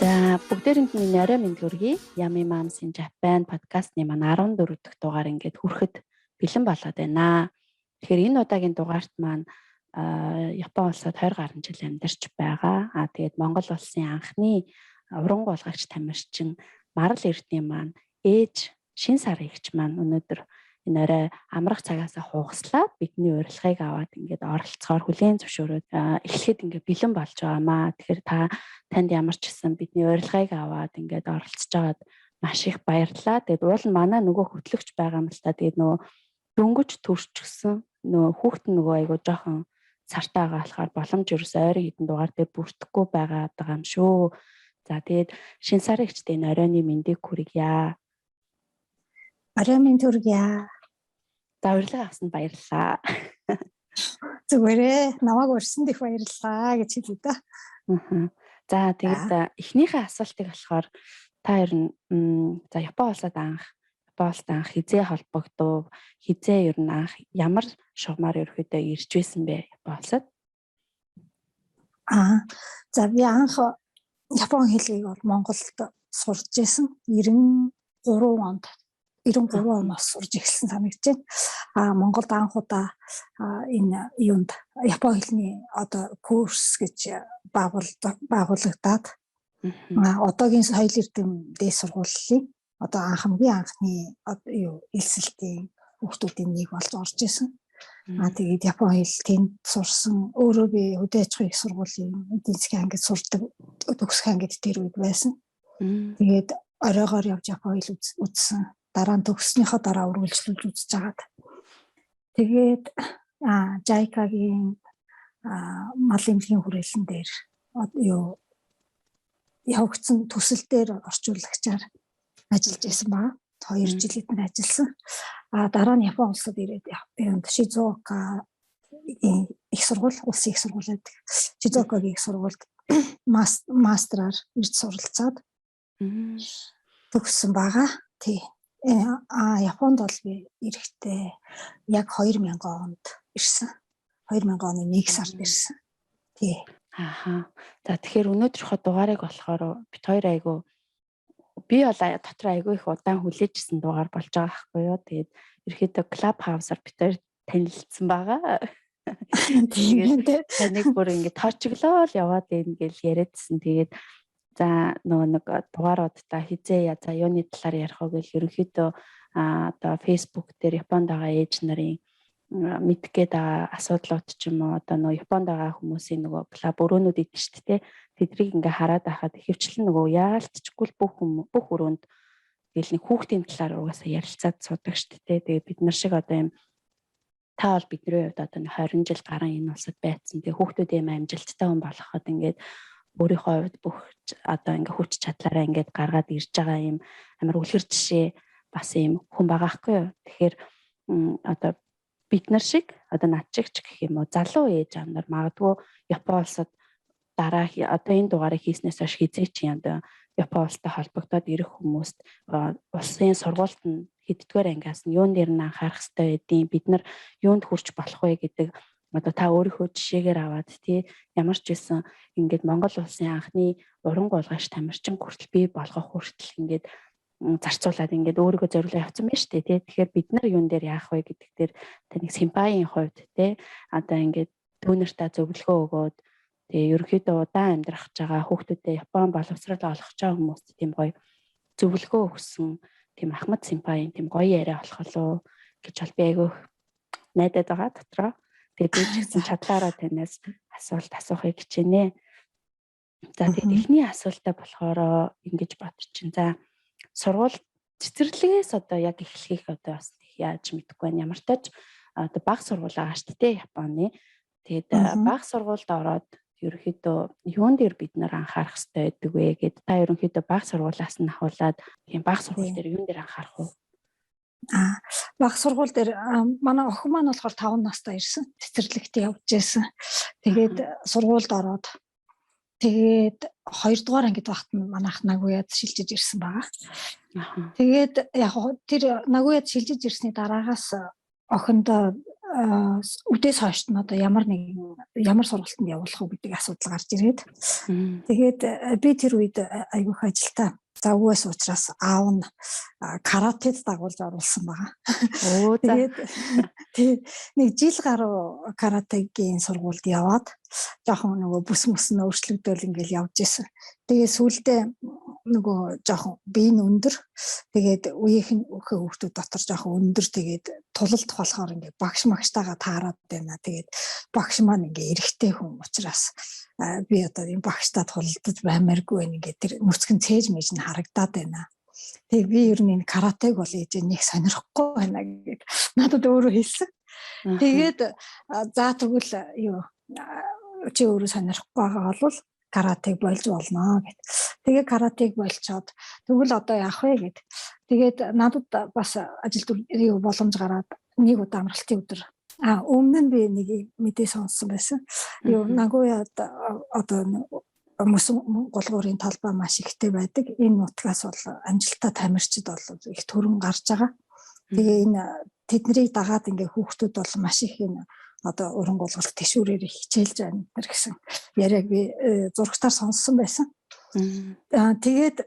За бүгдээрэнд минь орой мэнд хүргэе. Yummy Moms in Japan подкастны маань 14 дахь дугаар ингээд хүрэхэд бэлэн болоод байна. Тэгэхээр энэ удаагийн дугаарт маань Япон улсад 20 гаруй жил амьдарч байгаа. Тэгээд Монгол улсын анхны уран гуулгагч тамирчин Марал Эрдэнэ маань ээж Шин сар эгч маань өнөөдөр энэ орой амрах цагаасаа хугаслаад бидний урилгыг аваад ингээд оролцохоор хүлээн зөвшөөрөөд эхлэхэд ингээд бэлэн болж байгаамаа. Тэгэхээр танд ямар ч гэсэн бидний урилгыг аваад ингээд оролцож байгаад маш их баярлалаа. Тэгээд уул нь манай нөгөө хөтлөгч байгаа юм л та. Тэгээд нөгөө дөнгөж төрчихсөн нөгөө хүүхэд нөгөө айгуу жоохон цартаа байгаа болохоор боломж ерөөс ойрын хэдэн дугаар дээр бүрдэхгүй байгаа юм шүү. За тэгээд Шин сар эгчтэй энэ оройны мэндийг хүргье. Орой минь хүргье. За урилга авсанд баярлалаа. Зүгээрээ намайг урьсанд их баярлалаа гэж хэлээ да. За тэгээд эхнийхээ асуултыг болохоор та ер нь за Япон улсад анх хизээ холбогдов, хизээ ер нь анх ямар шугамар ерөөхдөө ирж байсан бэ Япон улсад? За би анх Япон хэлийг бол Монголд сурч байсан 93 оноос сурж эхэлсэн санагдаж байна. Монголд анх удаа энэ юунд Япон хэлний одоо курс гэж байгуулагдаад одоогийн соёл эрдэмтдийн сургуулийн одоо хамгийн анхны элсэлтийн хүүхдүүдийн нэг болж орж исэн. Тэгээд Япон хэл тэнд сурсан. Өөрөө би хөдөө аж ахуйн их сургуулийн эдийн засгийн ангид сурдаг төгсөх ангид тэр үед байсан. Тэгээд оройгоор явж Япон хэл үзсэн. Дараа нь төгссөнийхөө дараа үргэлжлүүлж үзэж байгаад. Тэгээд JICA-гийн мал эмнэлгийн хүрээлэн дээр явагдсан төсөл дээр орчуулагчаар ажиллаж байсан ба 2 жил хэдэн ажилласан. Дараа нь Япон улсад ирээд Шизуока их сургууль, улсын их сургууль гэдэг. Шизуокагийн их сургуульд мастраар ирж суралцаад төгссөн байгаа. Тий. Японд бол би эрэхтэй яг 2000 онд ирсэн. 2000 оны 1 сард ирсэн. Тий. За тэгэхээр өнөөдрийнхөө дугаарыг болохоор бит хоёр айгу би бол дотор айгу их удаан хүлээжсэн дугаар болж байгаа байхгүй юу. Тэгээд ерөөхдөө клуб хаусаар бит хоёр танилцсан байгаа. Тэгээд таныг бүр ингэ тоочглоо л яваад ингэж яриадсэн. Тэгээд за нэг дугааруудаа хизээ за юуны талаар ярих вэ гэж ерөнхийдөө одоо Facebook дээр Японд байгаа ээж нарын мэдэх гээд байгаа асуудлууд ч юм уу одоо нөгөө Японд байгаа хүмүүсийн нөгөө клуб өрөөнүүд идэв шүү дээ. Тэдрийг ингээ хараад байхад ихэвчлэн нөгөө яалтчгүй бүх өрөөнд тэгэл нэг хүүхдийн талаар угаасаа ярилцаад суудаг шүү дээ. Тэгээ бид нар шиг одоо юм та бол бидний хувьд одоо 20 жил гарan энэ улсад байцсан. Тэгээ хүүхдүүд юм амжилттай хүн болоход ингээд өөрийнхөө хувьд бүх одоо ингээ хүч чадлаараа ингээд гаргаад ирж байгаа юм амар үлгэр жишээ бас юм хүн байгаа хгүй юу. Тэгэхээр одоо бид нар шиг одоо над шиг ч гэх юм уу залуу ээж аав нар магадгүй Япон улсад дараа одоо энэ дугаарыг хийснээс хойш хизээ чи одоо Япон улстай холбогдоод ирэх хүмүүст улсын сургуульд нь хэддүгээр ангиас нь юун дээр нь анхаарах хэрэгтэй байдیں۔ Бид нар юунд хүрч болох вэ гэдэг одоо та өөрийнхөө жишээгээр аваад тий ямар ч байсан ингээд Монгол улсын анхны уран гуулгагч тамирчин хүртэл бий болгох хүртэл ингээд зарцуулаад ингээд өөрийгөө зориулаад явцсан байна шүү дээ тий. Тэгэхээр бид нар юун дээр яах вэ гэдэг дээр таныг симпаийн хувьд тий одоо ингээд түүнэртээ зөвлөгөө өгөөд тэгээ ерөөхдөө удаан амьдрах гэж байгаа хүүхдүүдэд Япон боловсрол олгож байгаа хүмүүст тийм гоё зөвлөгөө өгсөн тийм Ахмад симпаийн тийм гоё яриа болох болов гэж бол би айгүй найдаад байгаа дотроо. Тэгээд би ч гэсэн чадлаараа танаас асуулт асуухыг хичээнэ. За тэгээд эхний асуултаа болохоор ингэж бодож чинь. За сургууль цэцэрлэгээс одоо яг эхлэхийг одоо бас яаж мэдэхгүй байна. Ямар ч тач одоо бага сургууль байгаа шүү дээ Японы. Тэгээд бага сургуульд ороод ерөнхийдөө юун дээр бид нар анхаарах хэрэгтэй байдаг вэ гэд та ерөнхийдөө бага сургуулиас нь ахуулаад тийм бага сургууль дээр юун дээр анхаарах вэ? Бага сургууль дээр манай охин маань болохоор 5 настай ирсэн. Цэцэрлэгт явж байсан. Тэгээд сургуульд ороод тэгээд 2 дугаар ангид багт нь манайх Нагуяд шилжиж ирсэн байгаа. Тэгээд яг тэр Нагуяд шилжиж ирсний дараагаас охиндоо үдээс хойш нь одоо ямар сургалтанд явуулах уу гэдэг асуудал гарч ирээд тэгээд би тэр үед айгүйх ажилтаа завгүйс учраас аав нь каратед дагуулж оруулсан байгаа. Тэгээд нэг жил гаруй каратегийн сургуульд яваад жоохон нөгөө бүс мөс нь өөрчлөгдөөл ингээл явж исэн. Тэгээд сүүлдээ нөгөө жоохон бие нь өндөр, тэгээд үеийнхэн хүүхдүүд дотор жоохон өндөр, тэгээд тулалдах болохоор ингээ багш магштайгаа таарад байна. Тэгээд багш маань ингээ эрэгтэй хүн учраас би одоо энэ багштай тулалдаж баймааргүй байна. Ингээ тэр нүцгэн цээж мэж нь харагдаад байна. Тэгээд би ер нь энэ каратег бол ээж нэг сонирхгүй байна гэдэг надад өөрөө хэлсэн. Тэгээд за тэгвэл юу чи өөрөө сонирхгүй байгаа бол каратег болж болно гэд. Тэгээ каратег болцоод тэгвэл одоо яах вэ гэд. Тэгээд надад бас ажил боломж гараад нэг удаа амралтын өдөр өмнө нь би нэг мэдээ сонссон байсан. Юу Нагояд одоо мөсөн голгуурын талбай маш ихтэй байдаг. Энэ нутгаас бол амжилттай тамирчид бол их төрөн гарч байгаа. Тэгээ энэ тэднийг дагаад ингээ хүүхдүүд бол маш их энэ одоо уран гулгалт тэшүүрээр хичээлж байна гэсэн яриаг би зургатаар сонссон байсан. Тэгээд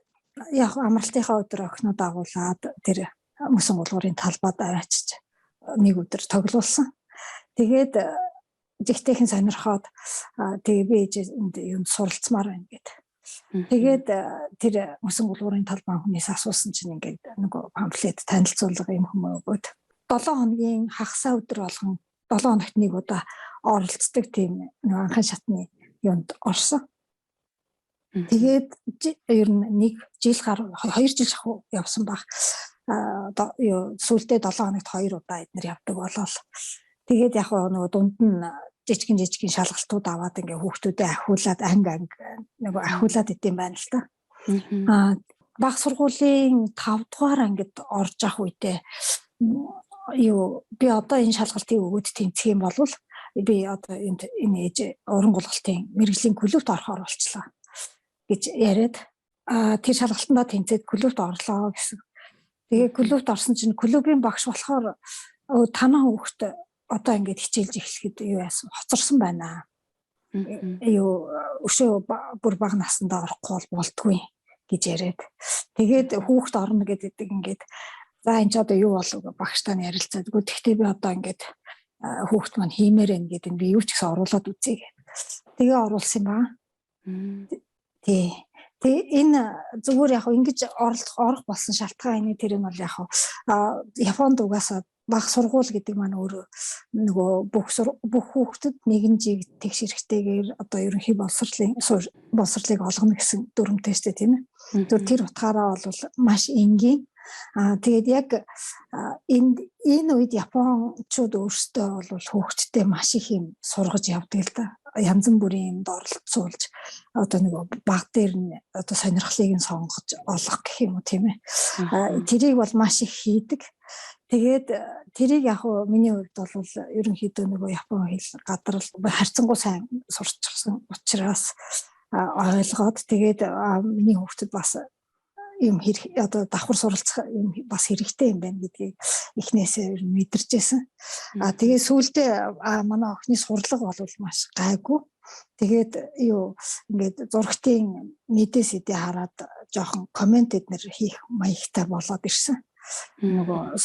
яг амралтынхаа өдөр охиноо дагуулад тэр мөсөн гулгуурын талбайд аваачиж нэг өдөр тоглуулсан. Тэгээд жигтэйхэн сонирхоод тэгээ би энд юунд суралцмаар байна гэд. Тэгээд тэр мөсөн гулгуурын талбай хүнээс асуусан чинь ингээд нөгөө памфлет танилцуулга юм хүмүүс өгөөд 7 хоногийн хагасаа өдөр болгон 7 хоногт нэг удаа оролцдог тийм нэг анхан шатны юунд орсон. Тэгээд ер нь нэг жил гаруй 2 жил шахуу явсан баг. Юу сүүлдээ 7 хоногт 2 удаа эднэр явдаг болол. Тэгээд яг нөгөө дунд нь жижигэн шалгалтууд аваад ингээ хүүхдүүдэд ахиулаад анги нөгөө ахиулаад идэм байна л та. Баг сургуулийн 5 дугаар ангид орж ах үедээ юу би одоо энэ шалгалтыг өгөөд тэнцэх юм бол би одоо энэ ээж уран гулгалтын мэргэжлийн клубт орохоор болчлаа гэж яриад тэр шалгалтандаа тэнцээд клубт орлоо гэсэн. Тэгээ клубт орсон чинь клубын багш болохоор танаа хүүхд одоо ингээд хичээлж эхлэхэд юу яасан хоцорсон байна. Юу өшөө бүр бага насндаа орохгүй болдгүй гэж яриад. Тэгээд хүүхд орно гэдэг ингээд за энэ ч одоо юу болов багштай нь ярилцаад гэхдээ би одоо ингээд хүүхд маань хиймээр байна гэдэг би юу ч гэсэн оруулаад үзье гэх. Тэгээ оруулсан ба. Тэгээ энэ зүгээр яг ингэж орох болсон шалтгаан энэ тэр нь бол яг Японд угаасаа баг сургууль гэдэг маань өөрөө нөгөө бүх хүүхдэд нэгэн жиг тэгш хэрэгтэйгээр одоо ерөнхий боловсролыг олгоно гэсэн дүрмтэй шүү дээ тийм ээ. Тэр утгаараа бол маш энгийн. Тэгээд яг энэ үед Япончууд өөрсдөө бол хүүхдтэй маш их юм сургаж явдаг л да. Янз бүрийн оролцуулж одоо нэг баг дээр нь одоо сонирхлыг нь сонгож олох гэх юм уу тийм ээ. Тэрийг бол маш их хийдэг. Тэгээд тэрийг яг хөө миний хувьд бол ерөнхийдөө нөгөө Япон хэл гадрал харьцангуй сайн сурчсан учраас ойлгоод тэгээд миний хүүхдэд бас юм одоо давхар суралцах юм бас хэрэгтэй юм байна гэдгийг эхнээсээ мэдэрчээсэн. Тэгээд сүүлдээ манай охины сурлага бол маш гайгүй. Тэгээд юу ингээд зургтын мэдээс идэ хараад жоохон комент эднэр хийх маягтай болоод ирсэн. Нөгөө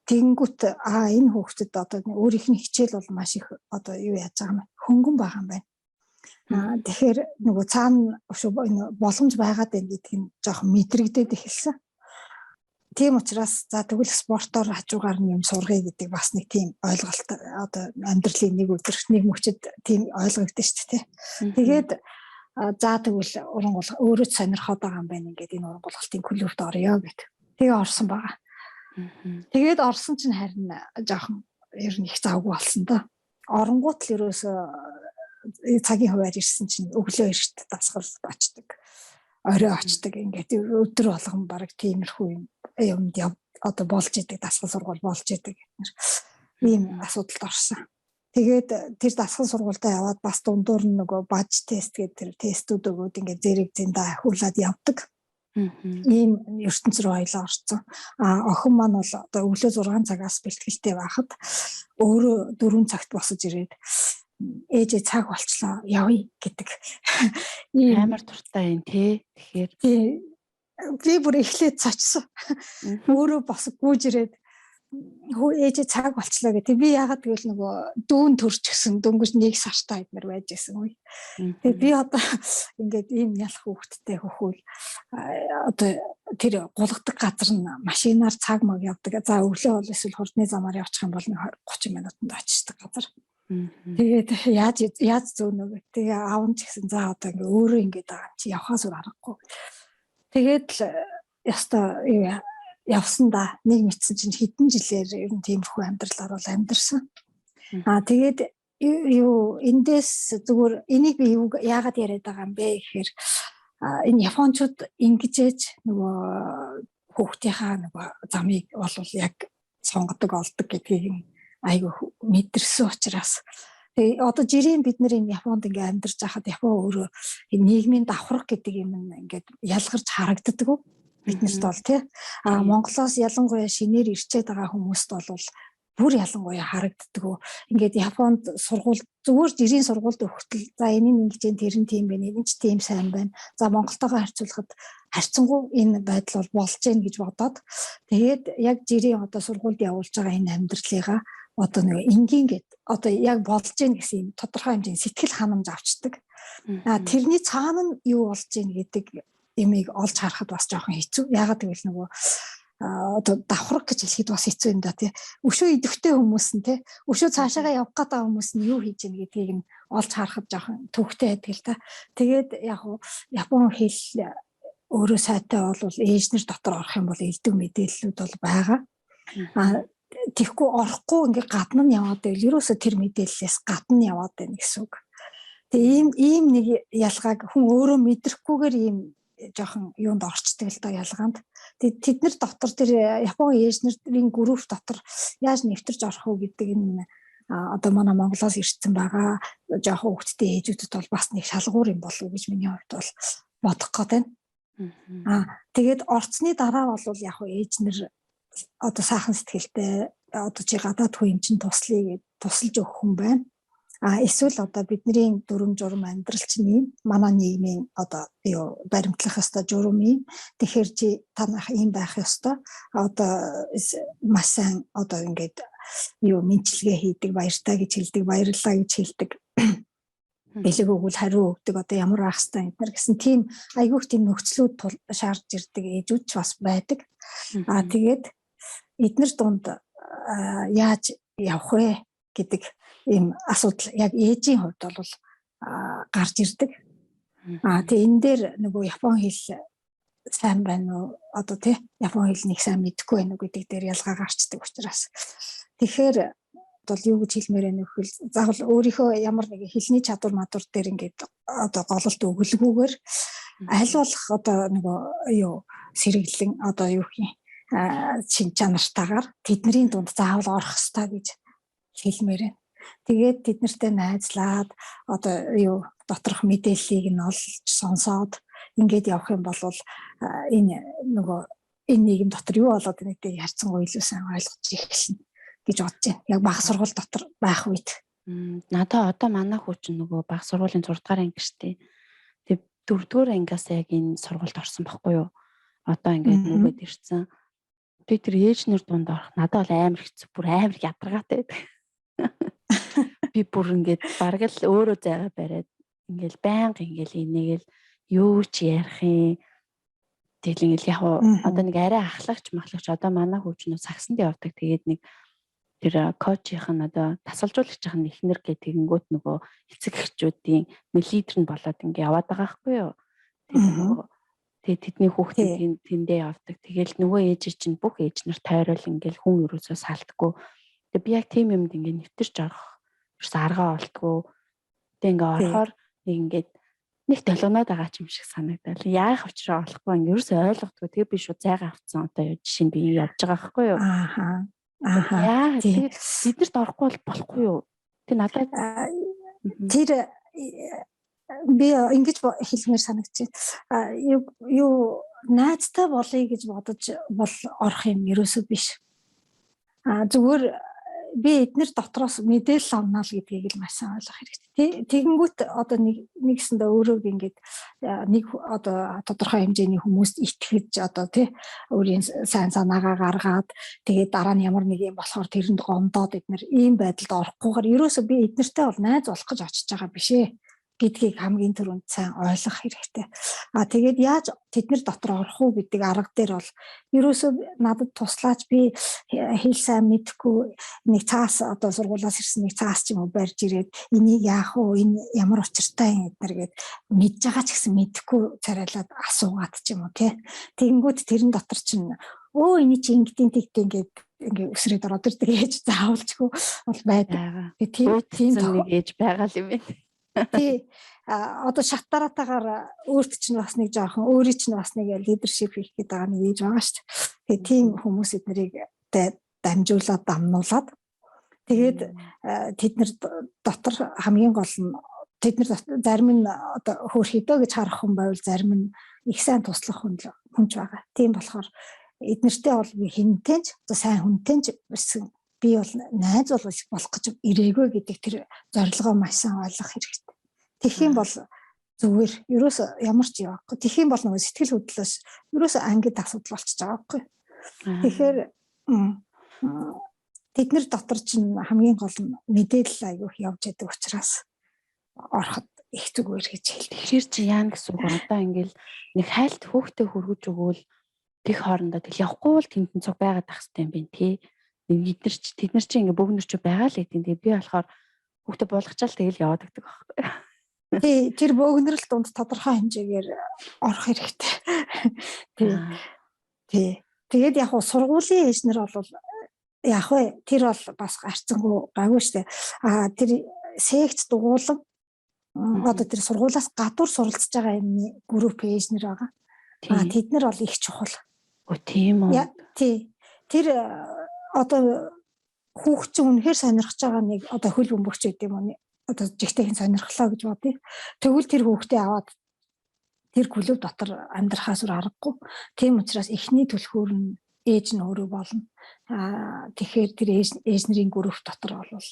тэнгүүт энэ хүүхдэд одоо өөрийнх нь хичээл бол маш их одоо юу яаж байгаа юм хөнгөн байгаа юм байна. Тэгэхээр нөгөө цаана боломж байгаад байна гэдгийг нь жоохон мэдрэгдээд эхэлсэн. Тийм учраас за тэгвэл спортоор хажуугаар нь юм сургая гэдэг бас нэг тийм ойлголт одоо амьдралын нэг өдөр нэг мөчөд тийм ойлгогдсон шүү дээ. Тэгээд за тэгвэл уран гол өөрөө сонирхоод байгаа юм байна ингээд энэ уран гулгалтын клубт орё гэдэг. Тэгээ орсон байгаа. Тэгээд орсон чинь харин жоохон ер нь их завгүй болсон да. Оронгууд л ерөөсөө цагийн хуваар ирсэн чинь өглөө эрт дасгал очдөг. Орой очдөг ингээд өдөр болгон баг тиймэрхүү юмд одоо болж идэг дасгал сургууль болж идэг гэх ийм асуудалд орсон. Тэгээд тэр дасгал сургуультай яваад бас дундуур нь нөгөө баж тест гэдэг тэр тестүүд өгөөд ингээд зэрэг зэндээ ахиулаад явдаг. ийм ертөнц рүү аялаа орсон. Охин маань бол одоо өглөө 6 цагаас бэлтгэлтэй байхад өөрөө 4 цагт босож ирээд ээжээ цаг болчлоо явъя гэдэг. Амар дуртай юм тий. Тэгэхээр би бүр эхлээд цочсон. Өөрөө босог гүйж ирээд хөө ээжээ цаг болчлоо гэдэг. Би яагаад гэвэл нөгөө дүүн төрчихсөн дөнгөж 1 сартай эднэр байж байсан үе. Тэгээ би одоо ингээд ийм ялах хүүхэдтэй хөхөөл одоо тэр гулгадаг газар нь машинаар цаг маг явдаг. За өглөө бол эсвэл хурдны замаар явчих юм бол 30 минутанд очдог газар. Тэгээд яаж зөөнө гэх. Тэгээ аав ч гэсэн за одоо ингээ өөрөө ингээд байгаа чи явхаас өөр аргагүй. Тэгээд яста явсан да. Нэг мэдсэн чинь хэдэн жилээр ер нь тиймэрхүү амьдралаар бол амьдэрсэн. Тэгээд эндээс зүгээр энийг би яагаад яриад байгаа юм бэ гэхээр энэ японочууд ингэжээж нөгөө хүүхдийнхаа нөгөө замыг бол яг сонгодог олдог гэдгийг айгүй мэдэрсэн учраас тэгээ одоо жирийн бид нар энэ Японд ингээ амьдарч байхад Япон өөрөө энэ нийгмийн давхарга гэдэг юм ингээд ялгарч харагддаг. Биднэрт бол тий Монголоос ялангуяа шинээр ирчээд байгаа хүмүүст бол бүр ялангуяа харагддаг. Ингээд Японд сургууль зүгээр жирийн сургуульд өгтөл за энэ нь ингэж тэр нь тийм байна, энэ ч тийм сайн байна. За Монголтойгоо харьцуулахад харьцангуй энэ байдал бол болж гэн гэж бодоод тэгээд яг жирийн одоо сургуульд явуулж байгаа энэ амьдралыгаа одоо нэг энгийн гэд одоо яг болж гэн гэсэн юм тодорхой хэмжээний сэтгэл ханамж авчдаг. Тэрний цаана нь юу болж гэн гэдэг имийг олж харахад бас жоохон хэцүү. Ягаад гэвэл нөгөө одоо давхраг гэж хэлэхэд бас хэцүү юм да тий. Өшөө идэвхтэй хүмүүс нь тий. Өшөө цаашаагаа явах гэдэг хүмүүс нь юу хийж гэнэ гэдгийг нь олж харахад жоохон төвхтэй байдаг л та. Тэгээд яг Япон хэл өөрөө сайтай бол ээжнэр дотор орох юм бол элдв мэдээллүүд бол байгаа. Тэгэхгүй орохгүй ингээ гадна нь яваад байвал ерөөсө тэр мэдээллээс гадна нь яваад байна гэсэн үг. Тэгээ ийм нэг ялгааг хүн өөрөө мэдрэхгүйгээр ийм жоохон юунд орчдөг л да ялгаанд. Тэд нар дотор тэр Япон ээжнэрийн групп дотор яаж нэвтэрч орох уу гэдэг энэ одоо манай Монголоос ирсэн байгаа жоохон хүүхдтэй ээжүүдэд бол бас нэг шалгуур юм болов уу гэж миний хувьд бол бодох гээд байна. Тэгээд орцны дараа бол яг ээжнэр одоо сайхан сэтгэлтэй одоо чи гадаад хүн юм чин туслая гэж тусалж өгөх хүн байна. Эсвэл одоо бидний дүрм журм амьдрал чинь манай нийгмийн одоо юу баримтлах ёстой журм юм. Тэгэхээр чи танах юм байх ёстой. Одоо маш сайн одоо ингээд юу мэдчилгээ хийдэг, баяртай гэж хэлдэг, баярлалаа гэж хэлдэг. Бэлэг өгвөл хариу өгдөг одоо ямар байх ёстой эднэр гэсэн тийм айгүйх тийм нөхцлүүд шаарж ирдэг ээжүүд ч бас байдаг. Тэгээд эднэр дунд яаж явах вэ гэдэг ийм асуудал яг ээжийн хувьд бол гарч ирдэг. Тэгээ энэ дээр нөгөө Япон хэл сайн байна уу? Одоо тий Япон хэл нэг сайн мэдэхгүй байна уу гэдэг дээр ялгаа гарчдаг учраас. Тэгэхээр бол юу гэж хэлмээр байна вэ гэвэл заавал өөрийнхөө ямар нэг хэлний чадвар мадвар дээр ингээд одоо гололт өгөлгүйгээр аль болох одоо нөгөө юу сэргэлэн одоо юу гэх чин чанартаагаар тэдний дунд заавал орох ёстой гэж хэлмээр байна. Тэгээд тэд нартай найзлаад одоо юу доторх мэдээллийг нь олж сонсоод ингээд явах юм бол энэ нөгөө энэ нийгэм дотор юу болоод нэгтэй харьцангуй илүү сайн ойлгож эхэлнэ гэж бодож байна. Яг бага сургууль дотор байх үед. Надаа одоо манай хүү чинь нөгөө бага сургуулийн 6 дугаар анги штэ. Тэг 4 дугаар ангиас яг энэ сургуульд орсон байхгүй юу? Одоо ингээд нөгөөд ирсэн. Би тэр ээжнэр дунд орох надад бол амар хэцүү, бүр амар ядаргаатай байдаг. Би бүр ингээд бараг л өөрөө зайгаа бариад ингээл байнга ингээл энийгэл юу ч ярих юм. Тэгэл ингээл яг одоо нэг арай ахлагч одоо манай хүүч нь сагсанд явдаг. Тэгээд нэг тэр коучийн одоо тасалжуулагчийн ихнэр гэдэг тэгэнгүүт нөгөө эцэг эхчүүдийн нэг лидер нь болоод ингээ яваад байгаа байхгүй юу. Тэгээд тэдний хүүхдүүд тэндээ явдаг. Тэгэл нөгөө ээж чинь бүх ээж нар тойрол ингээл хүн өрөөсөө салтгүй. Тэгээд би яг тийм юмд ингээ нэвтэрч орох аргаа олдгоо. Тэг ингээ орохоор ингээд нэг толгоноод байгаа юм шиг санагдал. Яах учраа олохгүй ингээ ерөөсөө ойлгохгүй. Тэгээ би шууд зайгаа авцсан одоо жишээ нь би явж байгаа байхгүй юу. Яа тэдэрт орохгүй болохгүй юу. Тэг надад тэр би ингэж хэлмээр санагдчихэв. Юу найзтай болъё гэж бодож бол орох юм ерөөсөө биш. Зүгээр би эднэр дотроос мэдээлэл авна л гэдгийг л маш сайн ойлгох хэрэгтэй. Тэгэнгүүт одоо нэгсэндээ өөрөө ингээд нэг одоо тодорхой хэмжээний хүмүүст итгэж одоо тий өөрийн сайн санаагаа гаргаад тэгээд дараа нь ямар нэг юм болохоор тэрэнд гомдоод эднэр ийм байдалд орохгүйгээр ерөөсөө би эднэртэй бол найз болох гэж очиж байгаа биш ээ гэдгийг хамгийн түрүүнд сайн ойлгох хэрэгтэй. Тэгээд яаж тэднэр дотор орох уу гэдэг арга дээр бол ерөөсөө надад туслаач би хэл сайн мэдэхгүй нэг цаас одоо сургуулаас ирсэн нэг цаас ч юм уу барьж ирээд энийг яах вэ? Энэ ямар учиртай юм эднэр гээд мэдж байгаа ч гэсэн мэдэхгүй царайлаад асуугаад ч юм уу тий. Тэгэнгүүт тэрэн дотор чинь энэ чи ингэдийн тэгтээ ингээд өсрээд ороод ирдэг ээж заавалчгүй бол байдаг. Тийм нэг ээж байгаа л юм байна. Тий. Одоо шаттаратаагаар өөрт чинь бас нэг жоохон өөрийн чинь бас нэг лидершип хийх гэдэг байгаа нэг ээж байгаа шүү дээ. Тэгээ тийм хүмүүс эднэрийг дамжуулаад дамнуулаад тэгээд тэднэр дотор хамгийн гол нь тэднэр зарим нь одоо хөөрхөдөө гэж харах хүн байвал зарим нь их сайн туслах хүнч байгаа. Тийм болохоор эднэртэй бол би хинтэнч одоо сайн хүнтэнч би бол найз болох гэж ирээгүй гэдэг тэр зорилгоо маш сайн ойлгох хэрэгтэй. Тэгэх юм бол зүгээр ерөөсөө ямар ч юм байхгүй. Тэгэх юм бол нөгөө сэтгэл хөдлөлөөс ерөөсөө ангид асуудал болчихж байгаа байхгүй. Тэгэхээр тэднэр дотор чинь хамгийн гол нь мэдээлэл аягүйх явж байдаг учраас ороход их зүгээр гэж хэлдэг. Тэгэхээр чи яана гэсэн үг одоо ингээл нэг хайлт хөөхтэй хөргөж өгвөл тэг хоорондоо тэг явахгүй бол тэмтэн цог байгаад ах хэрэгтэй юм байна тий. Тэднэр чи ингээ бөөгнөр ч байгаа л гэдэг. Тэгээ би болохоор хүүхдээ болгочаал тэгэл яваад гэдэг байхгүй. Тий, тэр бөөгнөрөл дунд тодорхой хэмжээгээр орох хэрэгтэй. Тий. Тэгээд яг сургуулийн эзнэр бол яг тэр бол бас гарцсангүй гайгүй штэ. Тэр секц дугуулan одоо тэр сургуулаас гадуур суралцж байгаа юм групп эзнэр байгаа. Тэд нар бол их чухал. Тийм үү. Тий. Тэр одоо хүүхд чинь үнэхээр сонирхож байгаа нэг одоо хөл бөмбөгч гэдэг юм уу одоо жигтэйхэн сонирхлоо гэж бодъё. Тэгвэл тэр хүүхдээ аваад тэр клуб дотор амьдрахаас өөр аргагүй. Тийм учраас эхний түлхүүр нь ээж нь өөрөө болно. Тэгэхээр тэр ээжнэрийн групп дотор бол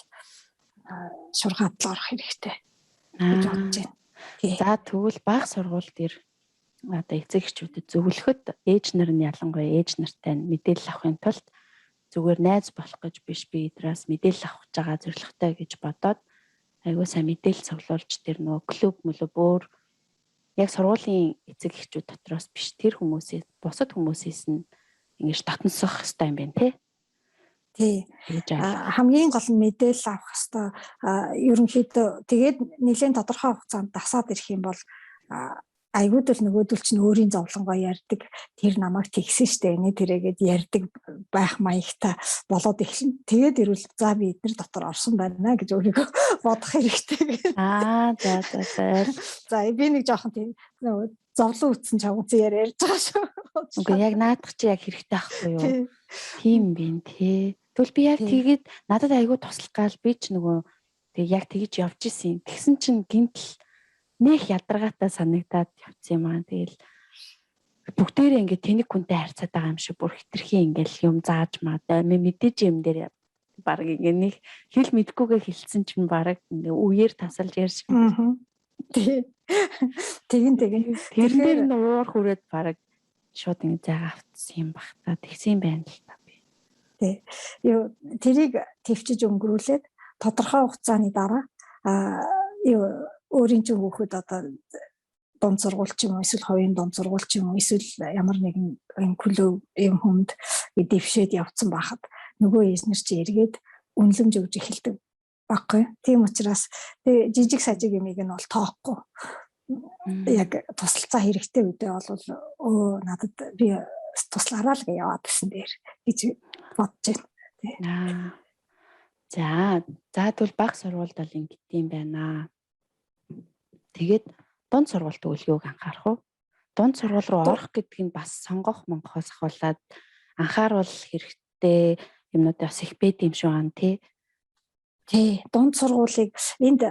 шургаатал орох хэрэгтэй гэж бодож байна. За тэгвэл бага сургууль дээр одоо эцэг эхчүүдэд зөвлөхөд ээж нар нь ялангуяа ээж нартай мэдээлэл авахын тулд зүгээр найз болох гэж биш би эдраас мэдээлэл авах гэж байгаа зорилготой гэж бодоод айгуу сайн мэдээлэл цуглуулж тэр нөгөө клуб өөр яг сургуулийн эцэг эхчүүд дотроос биш тэр хүмүүсээс бусад хүмүүсээс нь ингэж татансах хэрэгтэй юм байна тий. Хамгийн гол нь мэдээлэл авах хэрэгтэй. Ерөнхийдөө тэгээд нэлээд тодорхой хугацаанд дасаад ирэх юм бол айгууд л нөгөөдөл чинь өөрийн зовлонгоо ярьдаг тэр намайг тэгсэн штэ энэ тэрэгэд ярьдаг байх маягтай болоод эхэлнэ. Тэгээд ирвэл за би эднэр дотор орсон байна гэж өөрийгөө бодох хэрэгтэй. За би нэг жоохон тийм зовлон үтсэн чавгц ярьж байгаа шүү. Үгүй яг наадах чи яг хэрэгтэй байхгүй юу? Тийм бин тий. Тэгвэл би яг тэгээд надад айгуу туслах гал би ч нөгөө тэг яг тэгж явж исэн. Тэгсэн чинь гинтл нэх ядаргаатай санагдаад явцсан юм аа. Тэгэл бүгдээрээ ингээд тэнэг хүнтэй харьцаад байгаа юм шиг бүр хитрхи ингээл юм зааж маа. Мэдээж юм дээр баг ингээд нэг хэл мэдгүйгээ хэлсэн чинь баг ингээ үеэр тасалж ярьж байна. Тэгин. Тэр нь уур хүрээд баг шууд ингээ зайгаа автсан юм бах та. Тэгсэн байна л та би. Тэрийг төвчж өнгөрүүлээд тодорхой хугацааны дараа өөрийн чинь хүүхэд одоо дунд сургууль ч юм уу эсвэл хувийн дунд сургууль ч юм уу эсвэл ямар нэгэн клуб юм хүнд дэвшээд явцсан байхад нөгөө эзнэр чи эргээд үнэлэмж өгж эхэлдэг баггүй. Тийм учраас жижиг сажиг юмыг нь бол тоохгүй. Яг тусалцаа хэрэгтэй үедээ бол надад би туслаараа л яваад гэсэн дээр гэж бодож байна. За тэгвэл бага сургуульд бол ингэдэм байна. Тэгээд дунд сургууль тэгвэл юуг анхаарах вэ? Дунд сургууль руу орох гэдэг нь бас сонгох монгохоос ахуулаад анхааруул хэрэгтэй юмнууд бас их байд юм шиг байна тий. Дунд сургуулийг энд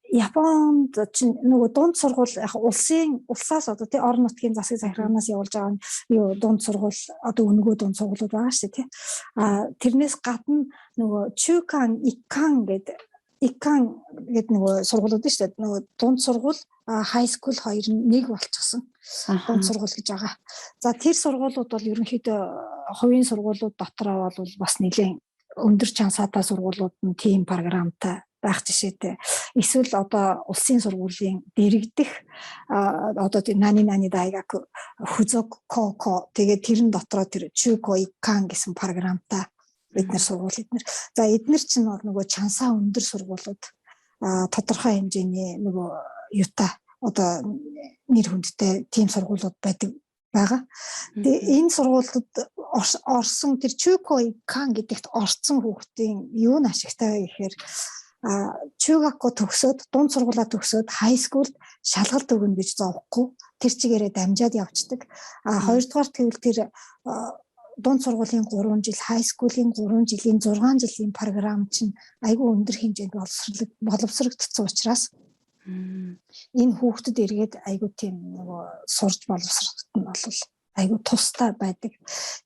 Японд чинь нөгөө дунд сургууль яг улсаас одоо тий орон нутгийн засаг захиргаанаас явуулж байгаа юу дунд сургууль одоо өнгөө дунд сургуулиуд байгаа шүү дээ тий. Тэрнээс гадна нөгөө Чукан гэдэг нөгөө сургуулиуд шүү дээ. Нөгөө дунд сургууль high school хоёр нь нэг болчихсон. Дунд сургууль гэж байгаа. За тэр сургуулиуд бол ерөнхийдөө хувийн сургуулиуд дотроо бол бас нэлээд өндөр чансаатай сургуулиуд нь тийм програмтай байх жишээтэй. Эсвэл одоо улсын сургуулийн дэрэгдэх одоо тэр нани дайгаку хузоко тэгээд тэрэн дотроо тэр чуко иккан гэсэн програмтай бид нар сургууль эднэр. За эднэр чинь нөгөө чансаа өндөр сургуулиуд тодорхой хэмжээний нөгөө юутай одоо нэр хүндтэй тийм сургуулиуд байгаа. Тэгээ энэ сургуулиуд орсон тэр чуко иккан гэдэгт орсон хүүхдийн юу нь ашигтай вэ гэхээр чугако төгсөөд дунд сургуулаа төгсөөд high school шалгалт өгнө гэж зовхгүй тэр чигээрээ дамжаад явцдаг. Хоёрдугаар тэгвэл тэр дунд сургуулийн 3 жил, high school-ийн 3 жилийн 6 жилийн програм чинь айгүй өндөр хэмжээнд боловсрогдсон учраас энэ хүүхдэд эргээд айгүй тийм нөгөө сурж боловсроход нь бол айгүй тустай байдаг.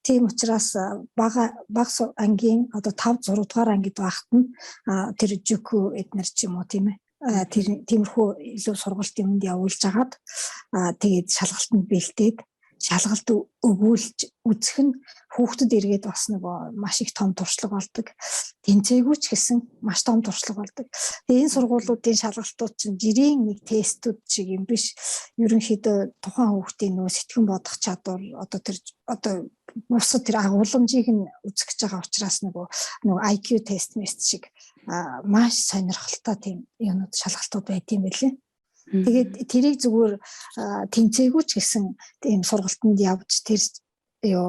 Тийм учраас бага ангийн одоо 5 6 дугаар ангид багт нь тэр жүку эднэр ч юм уу тийм ээ. Тэр тиймэрхүү илүү сургалтын хүнд явуулж агаад тэгээд шалгалтанд бэлдээд шалгалт өгүүлж үзэх нь хүүхдэд эргээд бас нөгөө маш их том туршлага болдог. Тэнцээгүй ч гэсэн маш том туршлага болдог. Тэгээ энэ сургуулиудын шалгалтууд чинь жирийн нэг тестүүд шиг юм биш. Ерөнхийдөө тухайн хүүхдийн нөгөө сэтгэн бодох чадвар одоо бусад тэр агуулмжийг нь үзэх гэж байгаа учраас нөгөө IQ тест шиг маш сонирхолтой тийм юмуд шалгалтууд байдсан байлээ. Тэгээд тэрийг зүгээр тэнцээгүй ч гэсэн тийм сургалтанд явж тэр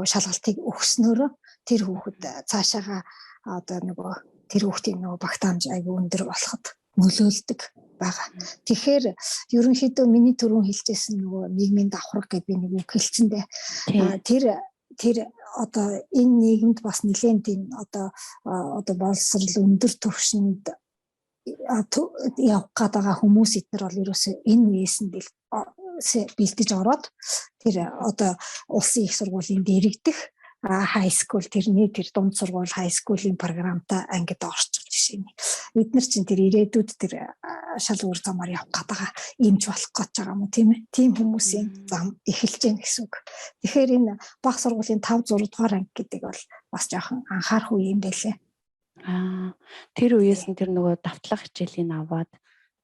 шалгалтыг өгснөөрөө тэр хүүхэд цаашаага одоо нөгөө тэр хүүхдийн нөгөө багтаамж айгүй өндөр болоход нөлөөлдөг байгаа. Тэгэхээр ерөнхийдөө миний түрүүн хэлжсэн нөгөө нийгмийн давхарга гэдэг би нэг үг хэлцэндээ тэр одоо энэ нийгэмд бас нэлээд тийм одоо боловсрол өндөр түвшинд явах гэдэг хүмүүс эднэр бол ерөөсөө энэ үеэс нь бэлдэж ороод тэр одоо улсын их сургуулийн дэрэгдэх high school тэрний тэр дунд сургууль high school-ийн програмтай ангид орчих жишээ нь. Эднэр чинь тэр ирээдүйд тэр шал өөр замаар явах гэдэг юмч болох гэж байгаа юм уу тийм ээ. Тийм хүмүүсийн зам эхэлж гэн гэсэн үг. Тэгэхээр энэ бага сургуулийн 5 6 дугаар анги гэдэг бол бас жоохон анхаарах үе юм байлээ. Тэр үеэс нь тэр нөгөө давтлах хичээлийн аваад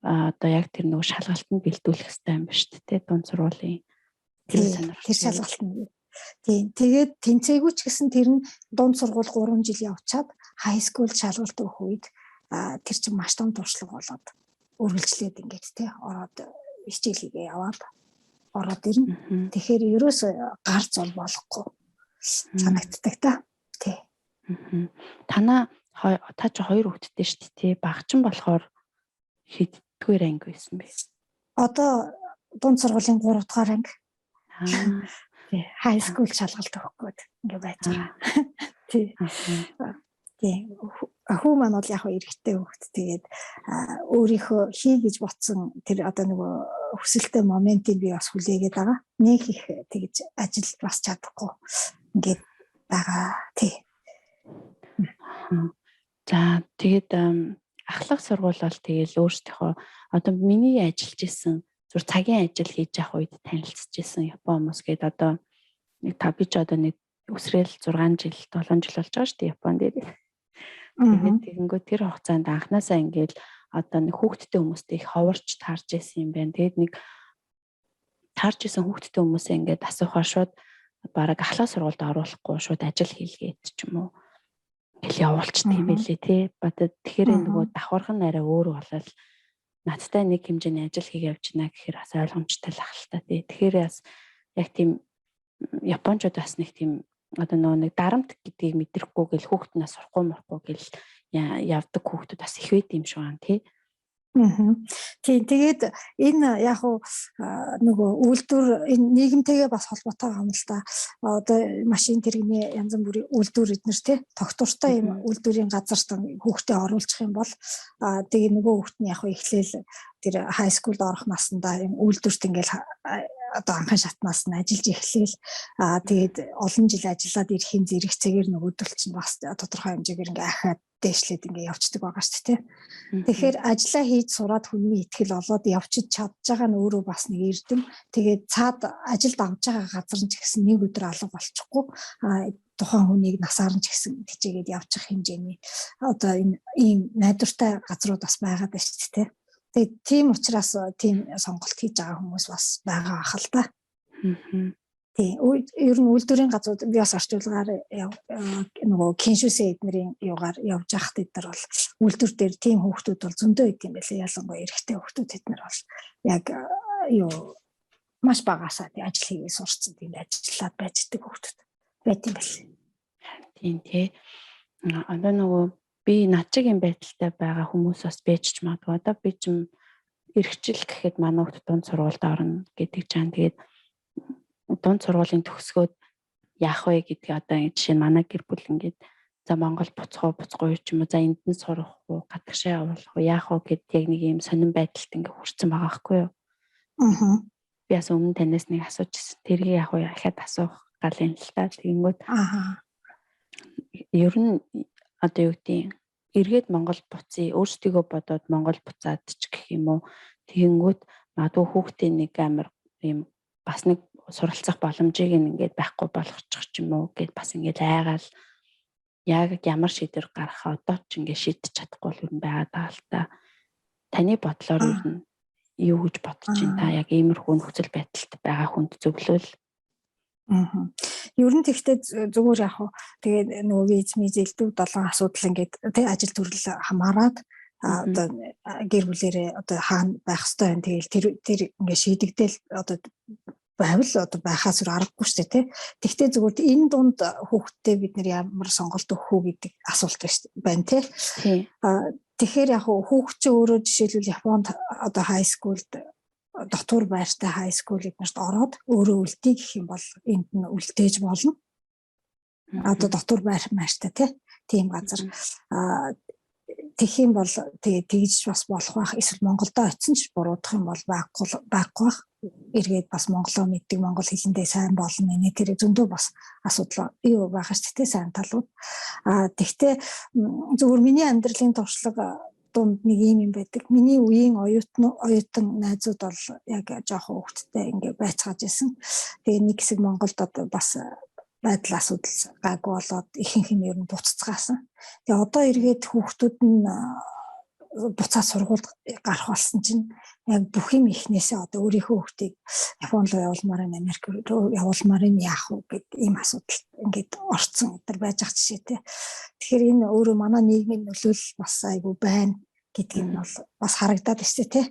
одоо яг тэр нөгөө шалгалтанд бэлдүүлэх хэрэгтэй юм ба шүү дээ дунд сургуулийн тэр шалгалтанд. Тийм. Тэгээд тэнцээгүй ч гэсэн тэр нь дунд сургууль 3 жил явчаад high school шалгалт өгөх үед тэр чинь маш том туршлага болоод үргэлжлээд ингээд тий ороод хичээлийгээ яваад ороод ирнэ. Тэгэхээр ерөөсөө гарц болохгүй санагддаг та. Тий. Та ч 2 хүүхэдтэй шүү дээ тий. Багчин болохоор хэддгээр анги байсан бэ? Одоо дунд сургуулийн 3 дугаар анги. Тий. High school шалгалт өгөх гээд ингээ байж байгаа. Тий. Тий. Хүү маань бол яг эрэгтэй хүүхэд тэгээд өөрийнхөө хий гэж ботсон тэр одоо нөгөө хүсэлтэй моментийг би бас хүлээгээд байгаа. Нэг их тэгж ажил бас чадахгүй ингээд байгаа. Тий. За тэгээд ахлах сургууль бол тэгээд өөрсдийнхөө одоо миний ажиллаж исэн зүр цагийн ажил хийж явах үед танилцж исэн Япон хүмүүс гээд одоо нэг би ч одоо нэг өсрөөл 6 жил 7 жил болж байгаа шүү дээ Японд дээр. Тэгээд тэгэнгүүт тэр хугацаанд анханасаа ингээд одоо нэг хүүхдтэй хүмүүстэй их ховорч таарж исэн юм байна. Тэгээд нэг таарж исэн хүүхдтэй хүмүүсээ ингээд асуухаар шууд бараг ахлах сургуульд оруулахгүй шууд ажил хийлгээд ч юм уу хэл явуулчихсан юм байлээ тий. Тэгэхээр нөгөө давхарх нь арай өөр болол надтай нэг хэмжээний ажил хийгээ явж байна гэхээр бас ойлгомжтой л ахaltaа тий. Тэгэхээр бас яг тийм Япончууд бас нэг тийм одоо нэг дарамт гэдгийг мэдрэхгүй гэл хүүхэд нас сурахгүй морхгүй гэл явдаг хүүхдүүд бас их байд юм шиг байна тий. Тийм тэгээд энэ яг нөгөө үйлдвэр энэ нийгэмтэйгээ бас холбоотой юм л да. Одоо машин тэрэгний янз бүрийн үйлдвэр эднэр тий тогтвортой юм үйлдвэрийн газарт хүүхдээ оруулах юм бол тэгээ нөгөө хүүхд нь яг эхлээл тэр хай скулд орох наснда юм үйлдвэрт ингээл одоо анхан шатнаас нь ажиллаж эхлээл тэгээд олон жил ажиллаад ирэхин зэрэгцээгээр нөгөөдөл чинь бас тодорхой хэмжээгээр ингээ ахаад дээшлээд ингээ явцдаг байгаа шүү дээ. Тэгэхээр ажиллаа хийж сураад хүний итгэл олоод явчих чадж байгаа нь өөрөө бас нэг эрдэм. Тэгээд цаад ажилд авж байгаа газар нь ч гэсэн нэг өдөр алга болчихгүй тухайн хүнийг насаар нь ч гэсэн тийчээгээд явчих хэмжээний одоо энэ ийм найдвартай газрууд бас байгаад байна шүү дээ. Тэгээд тийм учраас тийм сонголт хийж байгаа хүмүүс бас байгаа ах л да. Тийм ер нь үйлдвэрийн газрууд би бас орчуулгаар нөгөө киншүүсээ эднэрийн юугаар явж байхад эднэр бол үйлдвэр дээр тийм хүүхдүүд бол зөндөө идэв юм байлээ. Ялангуяа эрэгтэй хүүхдүүд эднэр бол яг юу маш багасаа ажил хийгээ сурцсан тийм ажиллаад байждаг хүүхдүүд байт юм байлээ. Тийм тий. Одоо нөгөө би над чигийн байдалтай байгаа хүмүүс бас байж магадгүй. Одоо би ч эрхчил гэхэд манай хүүхд дунд сургуульд орно гэдэг чам. Тэгээд дунд сургуулийн төгсгөөд яах вэ гэдгийг одоо ингэ жишээ нь манай гэр бүл ингээд за Монгол буцахгүй ч юм уу за энд нь сурах уу гадагшаа явуулах уу яах вэ гэд яг нэг юм сонирн байдалд ингээ хүрсэн байгаа байхгүй юу. Би бас өмнө танаас нэг асуужсэн. Тэрийг яах вэ ахаад асуух гал юм л та. Тэгэнгүүт ер нь одоо юу гэдэг эргээд Монгол буцъя өөрсдийгөө бодоод Монгол буцаад ч гэх юм уу. Тэгэнгүүт магадгүй хүүхдээ нэг амар юм бас нэг суралцах боломжийг ингээд байхгүй болгочих ч юм уу гэд бас ингээд айгаал яг ямар шийдвэр гаргахаа одоо ч ингээд шийдэж чадахгүй л юм байгаа даа л та. Таны бодлоор ер нь юу гэж бодож байна та яг иймэрхүү нөхцөл байдалд байгаа хүнд зөвлөвл. Ер нь тэгтээ зүгээр яг хуу тэгээд нөгөө виз мизэлдүү 7 асуудал ингээд тий ажил төрөл хамаарад одоо гэр бүлэрээ одоо хаана байх ёстой юм тэгэл тэр ингээд шийдэгдэл одоо байвал одоо байхаас өөр аргагүй шүү дээ тий. Тэгтээ зүгээр энэ дунд хүүхдтэй бид нэр ямар сонголт өгөх үү гэдэг асуулт байна тий. Тэгэхээр яг хүүхд чинь өөрөө жишээлбэл Японд одоо хай скулд дотор байртай хай скул эднэрт ороод өөрөө үлдээ гэх юм бол энд нь үлдээж болно. Одоо дотор байртай тийм газар тэгэх юм бол тэгж бас болох байх. Эсвэл Монголдо очисон ч буруудах юм бол байхгүй байх. Эргээд бас монголоо мэддэг монгол хэлэндээ сайн болно нэ тэр зөндөө бас асуудал юу байгаа ч тийм сайн талууд. Тэгтээ зөвхөн миний амьдралын туршлага дунд нэг юм байдаг. Миний үеийн оюутан найзууд бол яг жоохон хөвгттэй ингээ байцгааж исэн. Тэгээ нэг хэсэг Монголд одоо бас байдал асуудал гайгүй болоод ихэнх нь ер нь буццгаасан. Тэгээ одоо эргээд хүүхдүүд нь буцаад сургуульд гарах болсон чинь яг бүх юм ихнээсээ одоо өөрийнхөө хүүхдийг Японд руу явуулмаар нь Америк руу явуулмаар нь яах вэ гэдэг ийм асуудал ингээд орцсон өдр байж ах жишээтэй. Тэгэхээр энэ өөрөө манай нийгмийн нөлөөлөл бас айгүй байна гэдгийг нь бол бас харагдаад байна тий.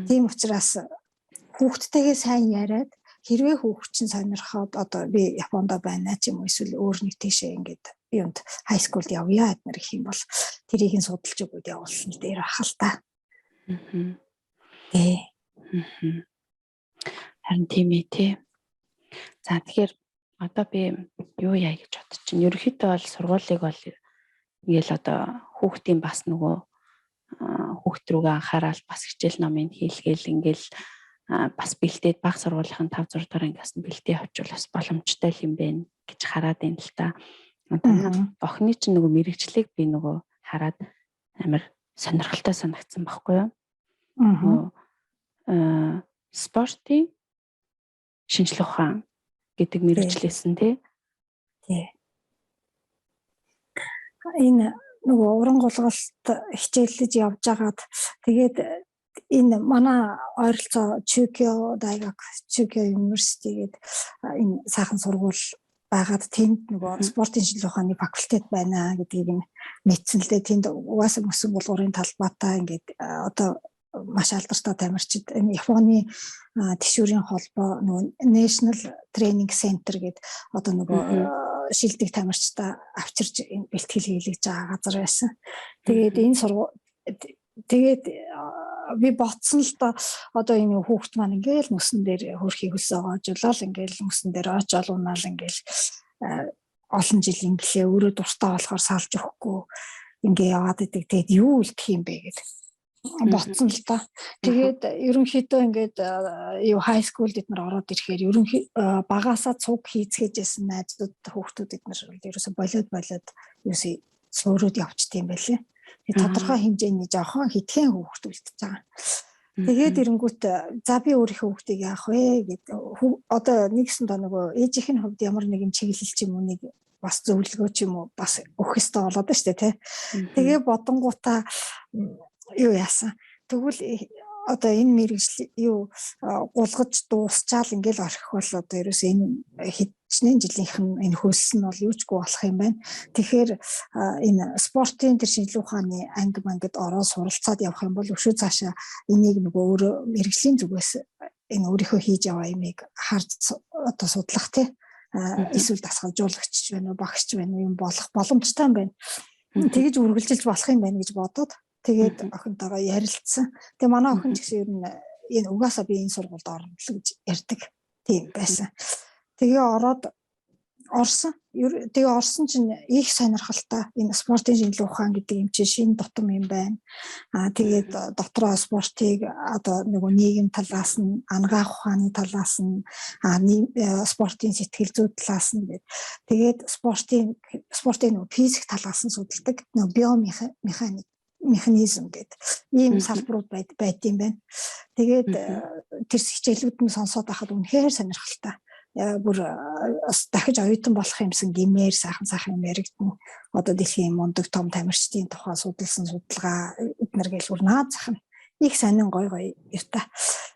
Тийм учраас хүүхдтэйгээ сайн яриад хэрвээ хүүхд чинь сонирхоод одоо би Японд байна ч юм уу эсвэл өөр нэг тийшээ ингээд юунд хай скулд явъя гэднэр гэх юм бол тэрийг нь судалж өгөөд явуулсан дээр ахал та. Харин тийм ээ тий. За тэгэхээр одоо би юу яа гэж бодож чинь ерөнхийдөө бол сургуулийг бол ингээл одоо хүүхдийн бас нөгөө хүүхд рүүгээ анхаарал бас хичээл номыг хийлгээл ингээл бас бэлдээд баг сургуулийн 5 6 дугаар ангиас нь бэлдээ авчвал бас боломжтой юм байна гэж хараад байна л та. Охины чинь нөгөө мэрэгчлийг би нөгөө хараад амар сонирхолтой санагдсан байхгүй юу? Спортын шинжлэх ухаан гэдэг мэрэгчлээсэн тий. Энэ нөгөө уран гулгалт хичээллэж явж байгаад тэгээд энэ манай ойролцоо Чүкио University гэдэг энэ сайхан сургууль байгаад тэнд нөгөө спортын шинжлэх ухааны факультет байна гэдгийг нь мэдсэн л дээ. Тэнд угаасаа мөсөн булгуурын талбайтай ингээд одоо маш алдартай тамирчид энэ Японы тэшүүрийн холбоо нөгөө National Training Center гэдэг одоо нөгөө шилдэг тамирчтай авчирч бэлтгэл хийлгэж байгаа газар байсан. Тэгээд энэ би ботсон л да одоо энэ хүүхэд маань ингээл мөсөн дээр хөрхийг өсөөгөө жуулаад ингээл мөсөн дээр очоод унаал ингээл олон жил инглээ өөрөө дуртай болохоор салж өгөхгүй ингээ яваад идэг. Тэгээд юу үлдэх юм бэ гэдэг ботсон л да. Тэгээд ерөнхийдөө ингээд юу хай скулд эднэр ороод ирэхээр багаасаа цуг хийцгээжсэн найзууд хүүхдүүд эднэр ерөөсө болоод юусе суурууд явчт юм байлээ. Тэгээд тодорхой хэмжээний жоохон хитгэн хүүхд үлдчихэж байгаа. Тэгээд эрэнгүүт за би өөрийнхөө хүүхдийг яах вэ гэдэг одоо нэгсэн доо нөгөө ээжийнх нь хувьд ямар нэгэн чиглэл ч юм уу нэг бас зөвлөгөө ч юм уу бас өгөх ёстой болоод байна шүү дээ тий. Тэгээ бодонгуудаа юу яасан. Тэгвэл одоо энэ мэрэгжил юу гулгаж дуусчаал ингээл орхих бол одоо ерөөс энэ хичнээн жилийнх нь энэ хөлс нь бол юучгүй болох юм байна. Тэгэхээр энэ спортын тэр шинжилгээ ухааны анги мангад ороод суралцаад явах юм бол өшөө цаашаа энийг нөгөө өөрөө мэрэгжлийн зүгээс энэ өөрийнхөө хийж яваа юмыг харж одоо судлах тий. Эсвэл дасгалжуулагч байна уу багшч байна уу юм болох боломжтой юм байна. Тэгэж үргэлжилж болох юм байна гэж бодоод тэгээд охинтойгоо ярилцсан. Тэгээ манай охин ч гэсэн ер нь энэ угаасаа би энэ сургуульд орно л гэж ярьдаг тийм байсан. Тэгээ орсон. Тэгээ орсон чинь их сонирхолтой энэ спортын шинжилгээ ухаан гэдэг юм чинь шинэ дотом юм байна. Тэгээд дотроо спортыг одоо нөгөө нийгэм талаас нь ангаах ухааны талаас нь спортын сэтгэл зүй талаас нь тэгээд спортын нөгөө физик талаас нь судалдаг нөгөө механизм гэдэг ийм салбарууд байд юм байна. Тэгээд тэр хичээлүүд нь сонсоод байхад үнэхээр сонирхолтой. Бүр дахиж оюутан болох юмсан гэмээр сайхан юм яригдана. Одоо дэлхийн мундаг том тамирчдын тухай судалсан судалгаа эднэр гэлбэр наад зах нь их сонин гой юутай.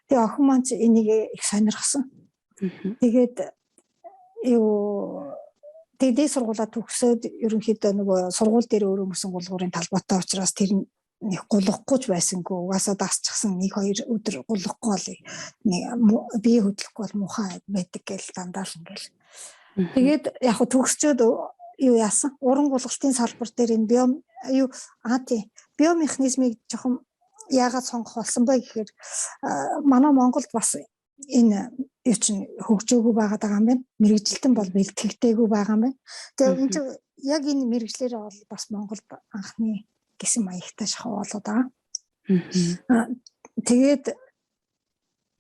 Тэгээ охин маань энийг их сонирхсан. Тэгээд тэгээд сургуулаа төгсөөд ерөнхийдөө нөгөө сургууль дээр өөрөө мөсөн гулгуурын талбайтай учраас тэр нэг гулгахгүй ч байсангүй угаасаа дасчихсан 1-2 өдөр гулгахгүй бол бие хөдлөхгүй бол муухай байдаг гэл дандаа л ингээл. Тэгээд яг хөө төгсчөөд юу яасан? Уран гулгалтын салбар дээр энэ биомеханизмыг жоохон яагаад сонгох болсон бэ гэхээр манай Монголд бас энэ юу чинь хөгжөөгүй байгаа юм байна. Мэргэжилтэн бол бэлтгэгдээгүй байгаа юм байна. Тэгээ яг энэ мэргэжлэр бол бас Монголд анхны гэсэн маягтай шахуу болоод байгаа. Тэгээд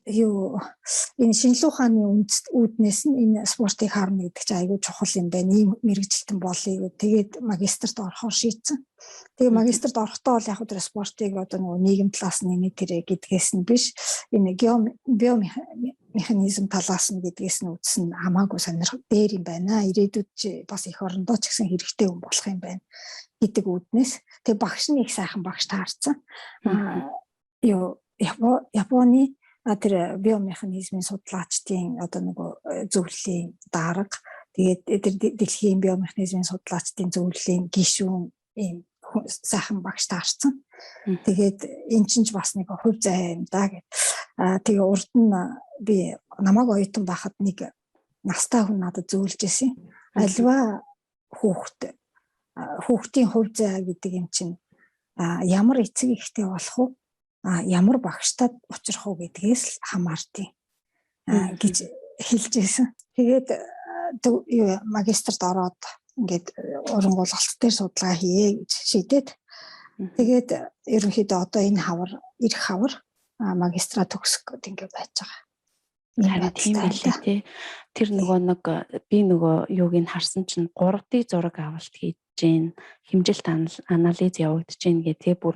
энэ шинжилгээ ухааны үүднээс нь энэ спортыг харна гэдэг чинь айгүй чухал юм байна. Ийм мэргэжилтэн болъё. Тэгээд магистрт орохоор шийдсэн. Тэгээ магистрт орохдоо бол яг тэр спортыг одоо нөгөө нийгэм талаас нь нэмээд тэрэ гэдгээс нь биш энэ биомеханизм талаас нь гэдгээс нь үзсэн хамаагүй сонирхол дээр юм байна. Ирээдүйд чи бас их орондоо ч гэсэн хэрэгтэй хүн болох юм байна гэдэг үүднээс. Тэгээ багш нь их сайхан багш таарсан. Японы тэр биомеханизмын судлаачдын одоо нөгөө зөвлөлийн дарга тэгээд тэр дэлхийн биомеханизмын судлаачдын зөвлөлийн гишүүн ийм сайхан багш таарсан. Тэгээд эн чинь бас нэг хувь зай юм да гэд. Тэгээ урд нь би намайг оюутан байхад нэг настай хүн надад зөвлөж ирсэн. Альва хүүхдийн хувь зай гэдэг юм чинь ямар эцэг ихтэй болох вэ? Ямар багштай учрах уу гэдгээс л хамаардیں۔ Гэж хэлж ирсэн. Тэгээд магистрт ороод ингээд уран гулгалт дээр судалгаа хийе гэж шийдээд тэгээд ерөнхийдөө одоо энэ ирэх хавар магистра төгсөх гэдэг ингээд байж байгаа. Харин тийм байлээ тий. Тэр би юуг нь харсан чинь 3D зураг авалт хийж гин хэмжилт анализ явагдаж гин гэдэг бүр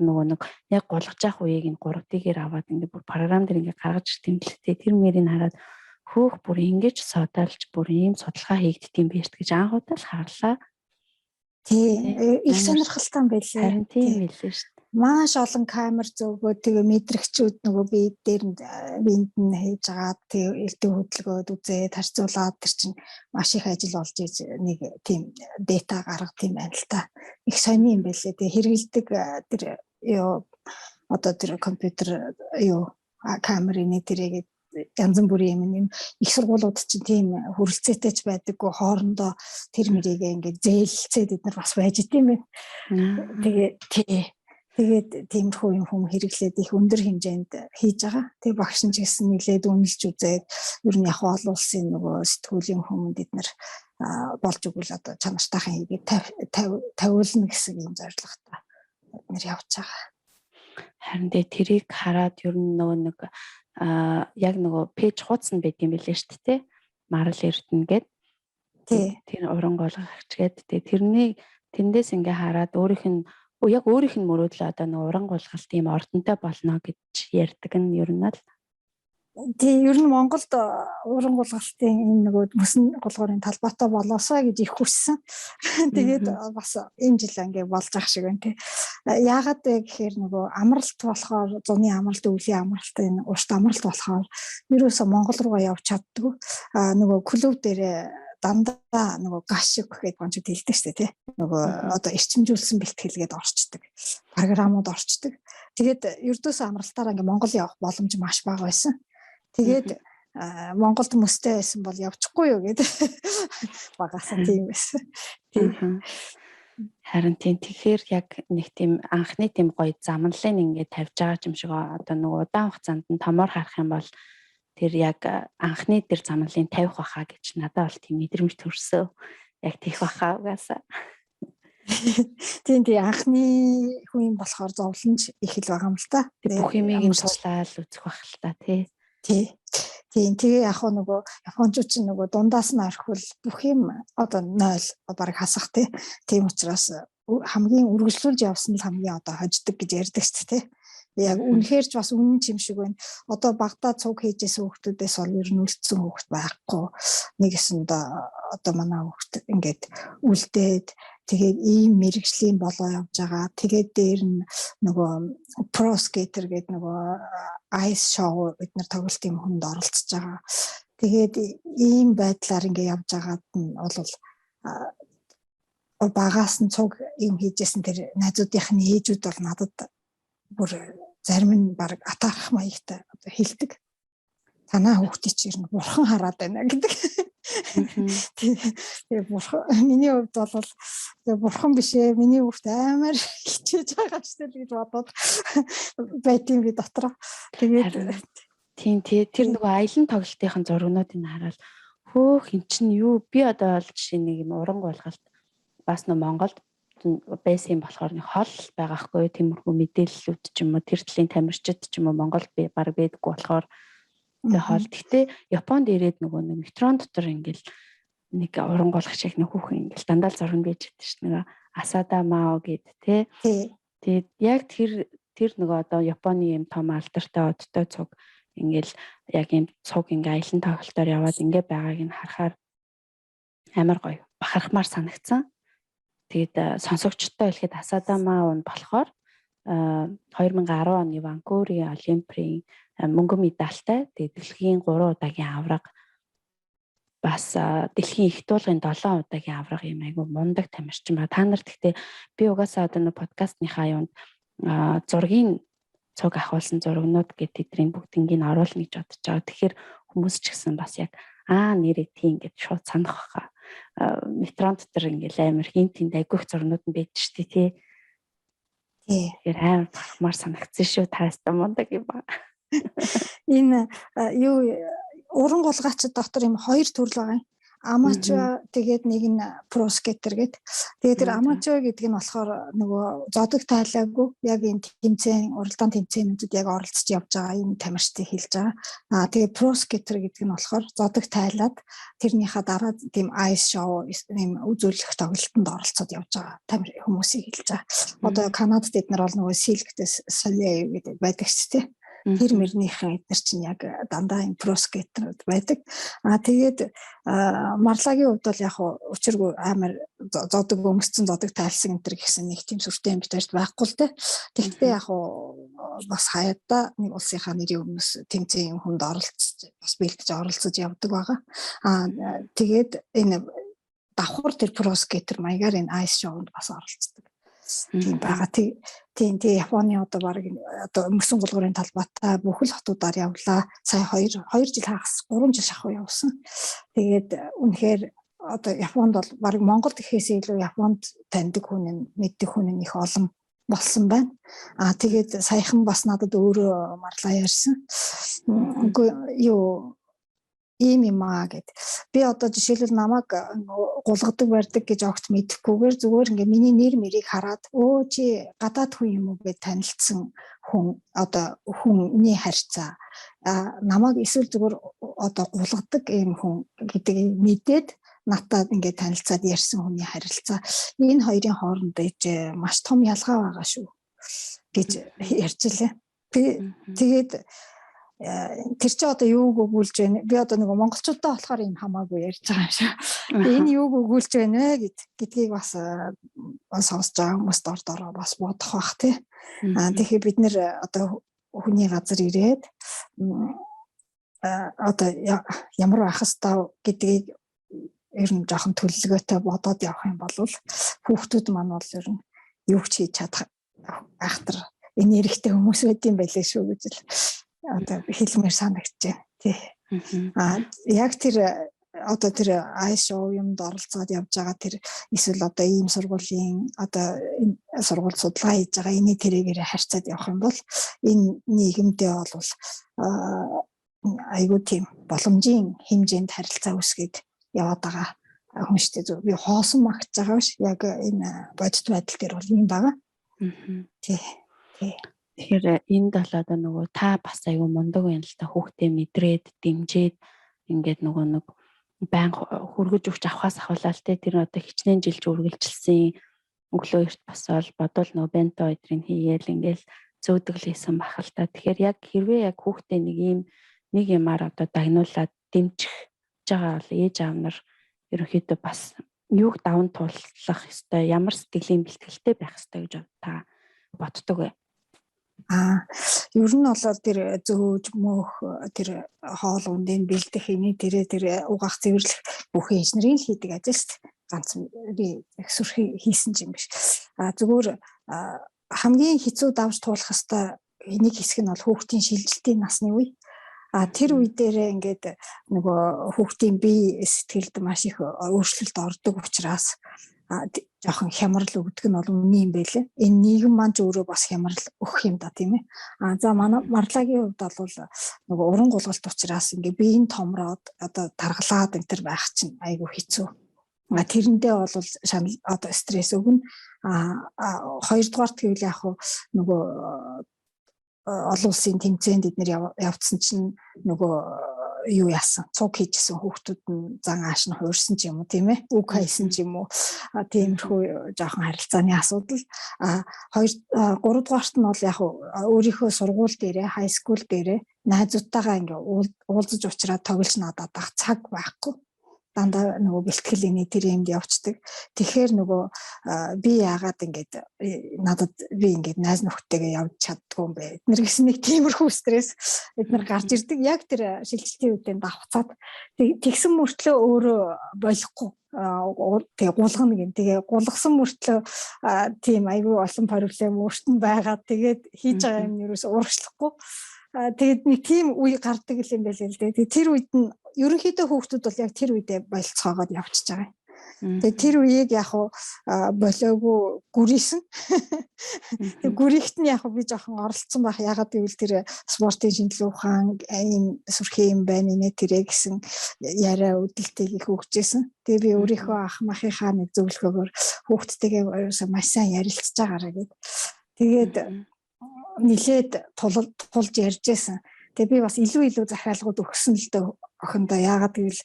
яг гулгаж явах үеийг нь 3D-гээр аваад ингээд бүр програм дээр ингээд гаргаж тэмдэглэхдээ тэр мэрийг хараад хөөх бүр ингэж содалж бүр ийм судалгаа хийгддэг юм биш гэж анхудаа л харлаа. Тий, их сонирхолтой байлээ. Харин тийм байлээ шүү дээ. Маш олон камер зөвгөө тэгээ мэдрэгчүүд бие дээр биед нь хийж байгаа тэгээ элдв хөдөлгөөд үзээд харьцуулаад тэр чинь маш их ажил болж нэг тийм дата гаргах тийм байна л та. Их сони юм байлээ. Тэгээ хэрэгэлдэг тэр одоо тэр компьютер камерын тэрийг янз бүрийн юм их сургуулиуд чинь тийм хөрөлцөөтэй ч байдаггүй хоорондоо тэр мэрийг ингээд зээлцээд эдгээр бас байж идэм байх. Тэгээ тий Тэгээд тиймэрхүү юм хүм хэрэглээд их өндөр хэмжээнд хийж байгаа. Тэгээд багш нь ч гэсэн нэлээд үнэлж үзээд ер нь яг олон улсын нөгөө сэтгүүлийн хүмүүнд эднэр болж өгвөл одоо чанартайхан хийгээд тавиулна гэсэн юм зорилготой эднэр явж байгаа. Харин тэрийг хараад ер нь нөгөө нэг яг нөгөө пэйж хуудас нь байт юм билээ шүү дээ. Марал Эрдэнэ гээд тэр уран болгогч гээд тэрнээс ингээ хараад өөрийнх нь мөрөөдлөө одоо нэг уран гулгалт тийм ордонтой болно гэж ярьдаг нь ер нь л. Тийм ер нь Монголд уран гулгалтын энэ нөгөө мөсөн гулгуурын талбайтай болоосоо гэж их хүссэн. Тэгээд бас энэ жил ингээ болж ах шиг байна тий. Яагаад вэ гэхээр нөгөө амралт болохоор зуны амралт, өвлийн амралт, энэ урт амралт болохоор ерөөсөө Монгол руугаа явж чаддгүй. Нөгөө клуб дээр дандаа нөгөө гашиг гэхэд гончод хэлдэг шүү дээ тий. Нөгөө одоо эрчимжүүлсэн бэлтгэлгээд орчдөг. Програмууд орчдөг. Тэгээд ердөөсөө амралтаараа ингээ Монгол явах боломж маш бага байсан. Тэгээд Монголд мөстэй байсан бол явчихгүй юу гэдэг багасаа тийм байсан. Тийм. Харин тэгэхээр яг нэг тийм анхны тийм гоё замналыг ингээд тавьж байгаа юм шиг одоо нөгөө удаан хугацаанд нь томоор харах юм бол тэр яг анхны тэр замналыг тавих байхаа гэж надад бол тийм мэдрэмж төрсөн. Яг тийх байхаа угаасаа. Тийм анхны хүн болохоор зовлонч их л байгаа юм л та. Бүх юмыг нь суулаад үзэх байх л та тий. Тийм тэгээ яг нөгөө японочч нөгөө дундаас нь орхивол бүх юм одоо 0 баг хасах тийм учраас хамгийн үргэлжлүүлж явсан л хамгийн одоо хождог гэж ярьдаг ч тий. Яг үнэхээр ч бас үнэн ч юм шиг байна. Одоо багтаа цуг хийжсэн хүүхдүүдээс бол ер нь үлдсэн хүүхд байхгүй. Нэгэсэнд одоо манай хүүхд ингээд үлдээд тэгээд ийм мэрэгжлийн болоо явж байгаа. Тэгээд дээр нь нөгөө pro skater гэдэг нөгөө ice show эднэр тоглолтын хүнд оролцож байгаа. Тэгээд ийм байдлаар ингээд явж байгаад нь бол багаас нь цуг юм хийжсэн тэр найзуудынхны ээжүүд бол надад бүр зарим нь баг атаарах маягтай одоо хэлдэг. Танаа хүүхдийг чи ер нь бурхан хараад байна гэдэг. Тэгээ бурхан миний хувьд бол бурхан биш ээ. Миний хүүхд амар хичээж байгаа ч гэж бодоод байдгийн би дотроо. Тэгээд тийм тэр нөгөө аялан тоглолтын зургнуудыг хараад хөөх эн чинь юу би одоо бол жишээ нэг юм уран гулгалт бас нөө Монголд байсан болохоор нэг хол байгаа хгүй тиймэрхүү мэдээллүүд ч юм уу тэр төлийн тамирчид ч юм уу Монголд баг байдаггүй болохоор тэгээ хол. Гэхдээ Японд ирээд нөгөө нэг метрон дотор ингээл нэг уран гулгах шиг нэг хүүхэн ингээл дандаа зураг байж байдаг ш. Нэг Асада Мао гэд тий. Тэгээд яг тэр нөгөө одоо Японы юм том алдартай одтой цуг ингээл яг юм цуг ингээ аялан тоглолтоор яваад ингээ байгааг нь харахаар амар гоё бахархмаар санагдсан. Тэгээд сонсогчтой хэлэхэд Асада Мао нь болохоор 2010 оны Ванкуверийн Олимпийн мөнгөн медальтай. Тэгээд дэлхийн 3 удаагийн авраг бас дэлхийн их дуулгын 7 удаагийн авраг юм айгу мундаг тамирчин ба. Та нарт гэхдээ би угаасаа одоо нэг подкастныхаа юунд зургийн цуг ахуулсан зургнууд гэдэг тэдний бүгднийг оруулна гэж бодож байгаа. Тэгэхээр хүмүүс ч гэсэн бас яг нэрээ тийм гэж шууд санах хаа. Метрон дотор ингээл амар хинтинд айгүйх зурнууд нь байдаг шүү дээ тий. Тэгэхээр амар бахмаар санагдсан шүү таастаа мундаг юм ба. Энэ юу уран гулгаач дотор юм хоёр төрөл байгаа юм. Амачуа тэгээд нэг нь про скейтер гэдэг. Тэгээд тэр амачуа гэдэг нь болохоор нөгөө зодог тайлаагүй яг энэ тэмцээн уралдаан тэмцээнүүдэд яг оролцож явж байгаа юм тамирчдыг хэлж байгаа. Тэгээд про скейтер гэдэг нь болохоор зодог тайлаад тэрнийхээ дараа тийм ice show ийм үзүүлэх тоглолтод оролцоод явж байгаа тамир хүмүүсийг хэлж байгаа. Одоо Канадад эднэр бол нөгөө силктэс солиа гэдэг байдаг ч тийм. Тэр мөрнийхэн эдгээр чинь яг дандаа им про скейтерүүд байдаг. Тэгээд марлагийн хувьд бол яг учиргүй амар зодог өмсцэн зодог тайлсан энэ гэсэн нэг тийм сүртэй юм битэрт байхгүй л те. Тэгвэл яг бас хаяада нэг улсынхаа нэрийн өмнөс тэмцээн хүнд оролцож бас бэлдэж оролцож явдаг байгаа. Тэгээд энэ давхар тэр про скейтер маягаар энэ ice show-нд бас оролцдог. Тийм байгаа. Тийм Японы одоо баг одоо мөсөн гулгуурын талбайтай бүхэл хотуудаар явлаа. Сая 2 жил хагас 3 жил шахуу явсан. Тэгээд үнэхээр одоо Японд бол баг Монголд ихээс илүү Японд таньдаг хүн мэддэг хүн их олон болсон байна. Тэгээд саяхан бас надад өөрөө марлаа ярьсан. Юу ийм юм гэд. Би одоо жишээлбэл намайг гулгадаг барьдаг гэж огт мэдэхгүйгээр зүгээр ингээ миний нэр мэрийг хараад чи гадаад хүн юм уу гэж танилцсан хүн одоо хүний харьцаа намайг эсвэл зүгээр одоо гулгадаг ийм хүн гэдгийг мэдээд натад ингээ танилцаад ярьсан хүний харилцаа энэ хоёрын хооронд маш том ялгаа байгаа шүү гэж ярьж илээ. Тэгээд тэр чи одоо юуг өгүүлж байна? Би одоо нөгөө монголчуудаа болохоор юм хамаагүй ярьж байгаа юм шиг. Энэ юуг өгүүлж байна вэ гэдгийг бас сонсож байгаа хүмүүст ордороо бас бодох бах тий. Тэгэхээр бид нэр одоо хүний газар ирээд одоо ямар байх хэвээр гэдгийг ер нь жоохон төлөвлөгөөтэй бодоод явах юм бол хүүхдүүд маань бол ер нь юу ч хийж чадах айхтар энергитэй хүмүүс байд юм байлээ шүү гэж л одоо хэлмээр санагдаж байна тий. Яг тэр одоо тэр айшоо юмд оролцоод явж байгаа тэр эсвэл одоо ийм сургуулийн одоо сургууль судалгаа хийж байгаа эний тэрээр харьцаад явах юм бол энэ нийгэмдээ бол айгуу тийм боломжийн хэмжээнд харилцаа үүсгээд яваад байгаа хүн шүү дээ. Би хоосон магтж байгаа биш яг энэ бодит байдал дээр бол юм байгаа. Тий. Тэгэхээр энд бол одоо нөгөө та бас аюу мундаг байна л та хүүхдээ мэдрээд дэмжиж ингээд нөгөө нэг байнга хүргэж өгч авахаас ахвалаа л те тэр одоо хичнээн жилж үргэлжилсэн өглөө эрт босоод бодвол нөгөө бенто өдрийг хийгээл ингээл зөөдөглөсөн бах л та. Тэгэхээр яг хэрвээ яг хүүхдээ нэг юмар одоо дагнуулаад дэмжих байгаа бол ээж аав нар ерөнхийдөө бас юуг даван туулах ёстой, ямар сэтгэлийн бэлтгэлтэй байх ёстой гэж та боддог вэ? Ер нь бол тэр зөөж мөх тэр хоол ундын бэлдэх эний тэр угаах цэвэрлэх бүхэн инженерийн хийдэг ажил шүү дээ. Ганц би эксүрхий хийсэн юм биш. Зүгээр хамгийн хэцүү давж туулах хэвээр энийг хэсэг нь бол хүүхдийн шилжилтийн насны үе. Тэр үе дээр ингээд нөгөө хүүхдийн бие сэтгэлд маш их өөрчлөлт ордог учраас жоохон хямрал өгдөг нь бол үнэн юм байлээ. Энэ нийгэм маань ч өөрөө бас хямрал өгөх юм да тийм ээ. За манай марлагийн хувьд бол нөгөө уран гулгалт учраас ингээ биеийн томроод одоо таргалаад энэ төр байх чинь айгүй хэцүү. Тэрэндээ бол шанал одоо стресс өгнө. Хоёрдугаарт гэвэл яг нөгөө олон улсын тэмцээнд эднэр явцсан чинь нөгөө юу яасан цуг хийжсэн хүүхдүүд нь зан ааш нь хуурсан ч юм уу тийм ээ үг хайсан ч юм уу тиймэрхүү жоохон харилцааны асуудал гуравдугаарт нь бол яг өөрийнхөө сургууль дээрээ хай скул дээрээ найзуудтайгаа ингээ уулзаж уулзраад тоглож надад ах цаг байхгүй дандаа нөгөө бэлтгэл эний тэр юмд явцдаг. Тэгэхээр нөгөө би яагаад ингээд надад би ингээд найз нөхдөйгээ явж чаддгүй юм бэ? Эднэр гэсэн нэг тиймэрхүү стресс эднэр гарч ирдэг. Яг тэр шилжилтийн үедээ давхцаад тэгсэн мөртлөө өөрөө болохгүй. Тэгээ гулгана гин. Тэгээ гулгасан мөртлөө тийм айгүй олон проблем өөртөө байгаа. Тэгээд хийж байгаа юм ерөөс урагшлахгүй. Тэгээд нэг тийм үе гардаг юм байл л дээ. Тэр үед нь ерөнхийдөө хүүхдүүд бол яг тэр үедээ болцоогоод явчихж байгаа юм. Тэгээд тэр үеийг яг болоогүй гүрийсэн. Тэгээд гүрийхт нь яг би жоохон оролцсон байх. Ягаад гэвэл тэр спортын шинжилгээ ухаан ийм сүрхий юм байна нэ тэрэ гэсэн яриа үүдэлтэйг их өгчээсэн. Тэгээд би өөрийнхөө ах махынхаа нэг зөвлөгөөгөөр хүүхдтэйгээ маш сайн ярилцж байгаараа гэд. Тэгээд нилээд тулж ярьжсэн. Тэгээ би бас илүү захиалгууд өгсөн л дээ охиндоо. Яагаад гэвэл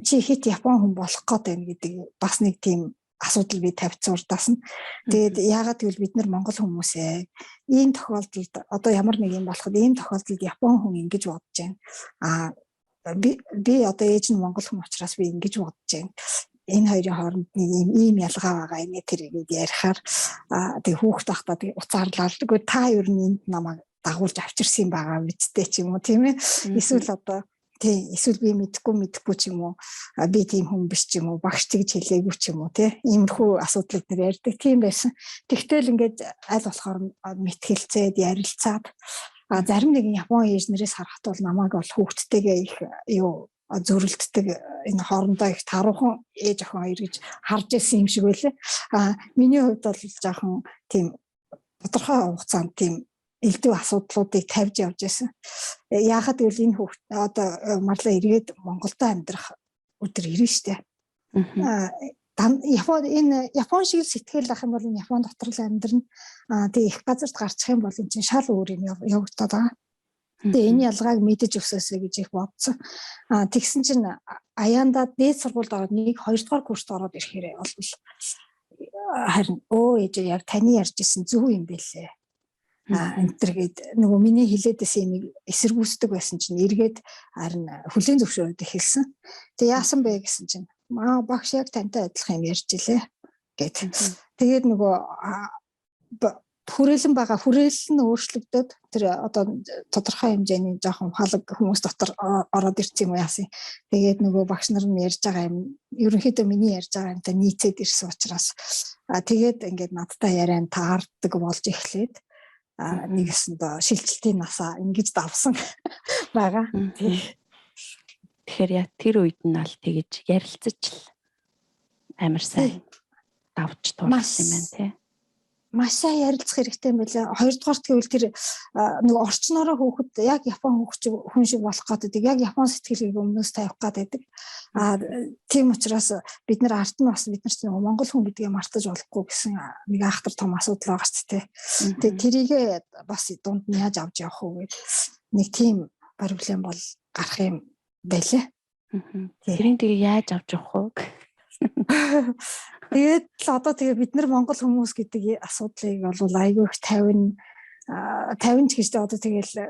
чи хит Япон хүн болох гээд байна гэдэг бас нэг тийм асуудал би тавьсан урдаас нь. Тэгээд яагаад гэвэл бид нар монгол хүмүүсээ ийм тохиолдолд одоо ямар нэг юм болоход ийм тохиолдолд Япон хүн ингэж бодож байна. Би одоо ээж нь монгол хүн учраас би ингэж бодож байна. Энэ хоёрын хооронд нэг ийм ялгаа байгаа энэ тэр ингэж ярихаар тэг хүүхд тахта тэг уцаарлаа. Тэгвэл та ер нь энд намайг дагуулж авчирсан юм байгаа мэдтэй ч юм уу тийм ээ. Эсвэл одоо тий эсвэл би мэдхгүй ч юм уу би тийм хүн биш ч юм уу багш гэж хэлээгүй ч юм уу тий иймэрхүү асуудлыг нэр ярьдаг тийм байсан. Тэгтэл ингээд аль болохоор мэтгэлцээд ярилцаад зарим нэгэн Япон ээж нэрээс харахад бол намайг бол хүүхдтэйгээ их юу зөрөлддөг энэ хоорондоо их таруухан ээж охин хоёр гэж харж ирсэн юм шиг байлээ. Миний хувьд бол жоохон тийм тодорхой хугацаанд тийм элдв асуудлуудыг тавьж явж байсан. Яагаад гэвэл энэ хүүхд одоо марлаа эргээд Монголд амьдрах өдөр ирнэ штэ. Япон шиг сэтгэл ах юм бол энэ Япон дотор л амьдрна. Тэгээ их газарт гарчих юм бол энэ чинь шал өөр юм явагдаад байгаа. Тэгээ энэ ялгааг мэдэж өсөөсэй гэж их бодсон. Тэгсэн чинь аяанда дээд сургуульд ороод 1-2 дугаар курст ороод ирэхээр бол харин ээж яг таны ярьж исэн зөв юм бэлээ. Энтергээд нөгөө миний хилээдээс юм эсэргүүцдэг байсан чинь эргээд харин хүлийн зөвшөөрөд эхэлсэн. Тэгээ яасан бэ гэсэн чинь багш яг тантай адилхан юм ярьж илээ гэд. Тэгээд нөгөө хүрээлэн байгаа хүрээлэл нь өөрчлөгдөд тэр одоо тодорхой хэмжээний жоохон халаг хүмүүс дотор ороод ирсэн юм яасан. Тэгээд нөгөө багш нар нь ярьж байгаа юм ерөнхийдөө миний ярьж байгаа юмтай нийцээд ирсэн учраас тэгээд ингээд надтай яриан таардаг болж эхлээд нэгэсэндээ шилжилтийн насаа ингэж давсан байгаа. Тэгэхээр яг тэр үед нь аль тэгэж ярилцаж л амар сайн давж туулсан юм байна тий. Маш сайн ярилцах хэрэгтэй юм байлаа. Хоёрдугаарт гэвэл тэр нэг орчноороо хөөхд яг Япон хүн шиг болох гэдэг. Яг Япон сэтгэлийг өмнөөс тавих гэдэг. Тийм учраас бид нар ард нь бас бид нар чинь Монгол хүн гэдгийг мартаж болохгүй гэсэн нэг ахтар том асуудал байгаа ч тий. Тэгээ тэрийгээ бас дунд нь яаж авч явах вэ гэдэг нэг тийм проблем бол гарах юм байлаа. Тэрийг тэгээ яаж авч явах вэ? Тэгээд л одоо тэгээ бид нар Монгол хүмүүс гэдэг асуудлыг бол айгүй их 50 ч гэж одоо тэгэл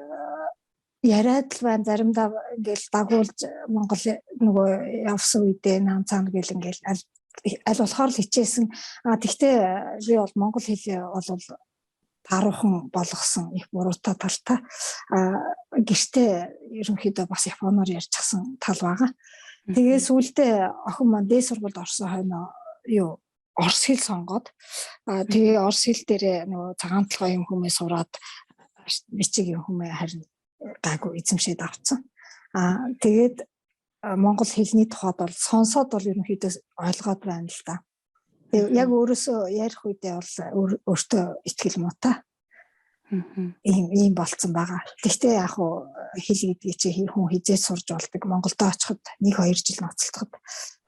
яриад л байна. Заримдаа ингээл дагуулж Монгол нөгөө явсан үедээ наам цаана гэл ингээл аль болохоор л хичээсэн. Тэгтээ би бол монгол хэлээ бол таруухан болгосон их буруутай талтай. Гэртээ ерөнхийдөө бас японоор ярьчихсан тал байгаа. Тэгээ сүүлдээ охин маань дээд сургуульд орсон хойно орс хэл сонгоод тэгээ орс хэл дээр нөгөө цагаан толгой юм хүмүүс сураад бичиг юм хүмүүс харин гайгүй эзэмшээд авцсан. Тэгээд монгол хэлний тухайд бол сонсоод бол ерөнхийдөө ойлгоод байна л да. Тэгээ яг өөрөөсөө ярих үедээ бол өөртөө итгэл муутай. Ийм болцсон байгаа. Гэхдээ яг хуу хэл гэдгийг чи хүн хизээ сурж болдог. Монголд очиход 1-2 жил ноцтолдоход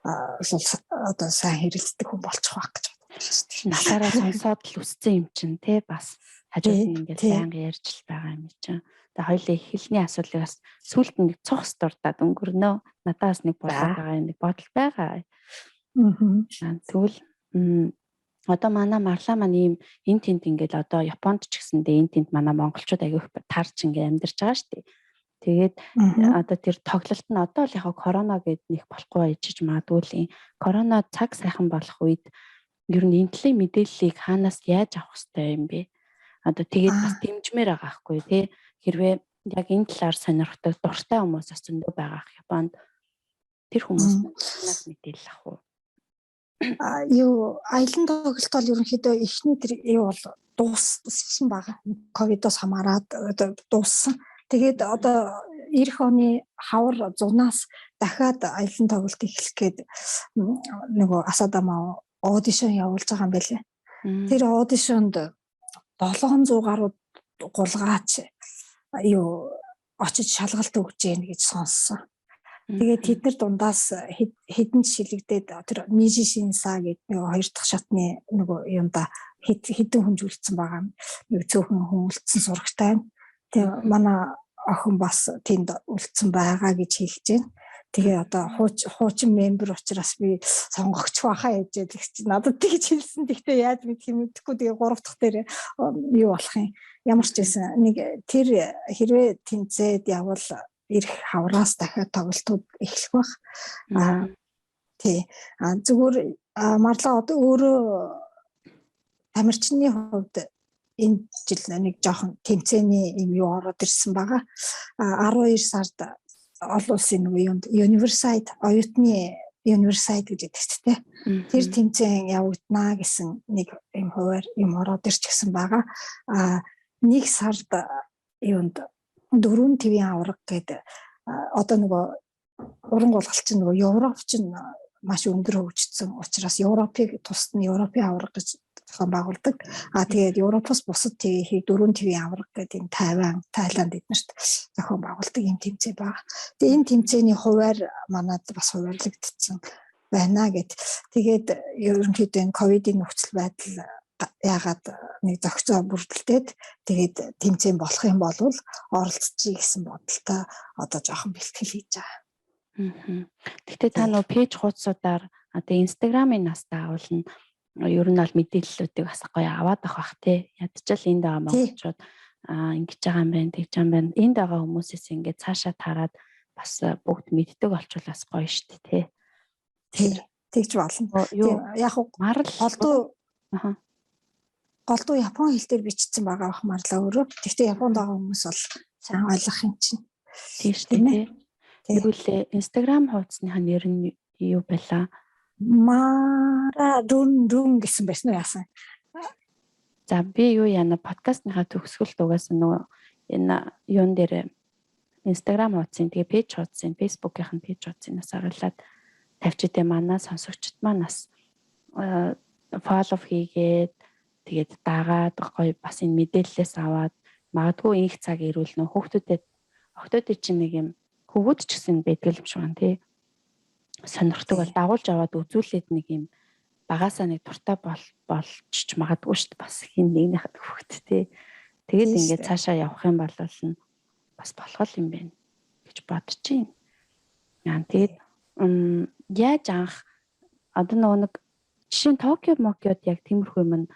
одоо сайн хэрэлцдэг хүн болчих واخ гэж бодсон. Насаараа сонсоод л үссэн юм чинь те бас хажууд нь ингээд байнга ярьж л байгаа юм чинь. Тэгээ хоёулаа хэлний асуудлыг бас сүулт нэг цогс дурдаад өнгөрнөө. Надаас нэг бодоод байгаа нэг бодол байгаа. Тэгвэл одоо манай марлаа маань ийм энэ тент ингээд одоо Японд ч гэсэндээ энэ тент манай монголчууд аягүй тарж ингээд амьдарч байгаа шүү дээ. Тэгээд одоо тэр тоглолт нь одоо л яг корона гэд нэг болохгүй ичиж магадгүй л корона цаг сайхан болох үед ер нь энэлийн мэдээллийг хаанаас яаж авах хэрэгтэй юм бэ? Одоо тэгээд бас дэмжмээр байгаа хгүй тий. Хэрвээ яг энэ талаар сонирхдаг дуртай хүмүүс бас зөндөө байгаа Японд тэр хүмүүс мэдээлэл авах уу? Аялан тоглолт бол ерөнхийдөө эхний тэр бол дууссан байгаа. Ковидоос хамаарад дууссан. Тэгээд одоо эх оны хавар зунаас дахиад аялан тоглолт эхлэх гээд нөгөө Асадама аудишн явуулж байгаа юм байлээ. Тэр аудишнд 700 гаруй гулгаач очиж шалгалт өгч яах гэж сонссон. Тэгээд тэд нар дундаас хэдэн шилэгдээд тэр Нижишинса гэдэг нэг 2 дахь шатны нөгөө юмда хэдэн хүн үлдсэн байгаа. Нэг цөөхөн хүн үлдсэн сурагтай. Тэгээ манай охин бас тэнд үлдсэн байгаа гэж хэлж байна. Тэгээ одоо хуучин мембер учраас би сонгогч байхаа ээжээ гэж надад тэгж хэлсэн. Тэгтээ яаж мэдэх юм мэдэхгүй тэгээ 3 дахь дээр юу болох юм. Ямар ч байсан нэг тэр хэрвээ тэнцээд явбал ирэх хавраас дахиад тоглолтууд эхлэх байх. Тий. Зүгээр марлаа одоо өөрөө тамирчны хувьд энэ жил нэг жоохон тэмцээний юм юу ороод ирсэн байгаа. 12 сард олон улсын нэг юунд Универсайд оюутны Универсайд гэж хэлдэг тийм. Тэр тэмцээн явагдана гэсэн нэг юм хуваар юм ороод ирчихсэн байгаа. 1 сард юунд 4 твийн авраг гэдэг одоо нөгөө уран гулгалт чинь нөгөө Европ чинь маш өндөр хөгжсөн учраас Европыг тусад нь Европын аварга гэж зохион байгуулдаг. Тэгээд Европоос бусад TV-ийг 4 TV аварга гэдэг энэ Тайван, Таиланд эднэрт зохион байгуулдаг юм тэмцээн байна. Тэгээд энэ тэмцээний хуваар манад бас хуваарлагдсан байна гэд. Тэгээд ерөнхийдөө энэ ковидын нөхцөл байдал яагаад нэг зохицоо бүрдэлтээд тэгээд тэмцээн болох юм бол оролцчихъя гэсэн бодолтой одоо жоохон бэлтгэл хийж байгаа. Гэхдээ та нөө пэйж хуудасуудаар одоо Instagram-ын нас даавал ер нь бол мэдээллүүдийг бас гоё аваад авах бах тий. Ядчил энд байгаа монголчууд ингэж байгаа юм байна, тэгж байгаа юм байна. Энд байгаа хүмүүсээс ингээд цаашаа тараад бас бүгд мэддэг болчвол бас гоё шүү дээ тий. Тэгж болно. Яг марл голдуу Япон хэл дээр бичсэн байгаа бах марлаа өөрөө. Гэхдээ Японд байгаа хүмүүс бол сайн ойлгох юм чинь. Тийм шүү дээ. Тэгвэл Instagram хуудасных нь нэр нь юу байлаа? Мара дүн гэсэн байсан уу яасан. За би юу яана подкастныхаа төгсгөлт угаасан нөгөө энэ юун дээр Instagram хуудсын тэгээ пэйж хуудсын Facebook-ийн пэйж хуудсынаас оруулаад тавьчихдээ манай сонсогчд манаас follow хийгээд тэгээд дагаад гоё бас энэ мэдээллээс аваад магадгүй их цаг ирүүл нөх хүүхдүүдэд чинь нэг юм хөвгүүд ч гэсэн байдаг юм шиг байна тий. Сонирхдаг бол дагуулж аваад үзүүлээд нэг юм багасаа нэг дуртай болч магадгүй шүү дээ бас хин нэгнийхээ хөвгт тий. Тэгээд ингээд цаашаа явах юм бол бас болох юм байна гэж бодож байна. Яа тэгээд яаж анх одоо нэг жишээ нь Токио Мокиод яг тиймэрхүү юм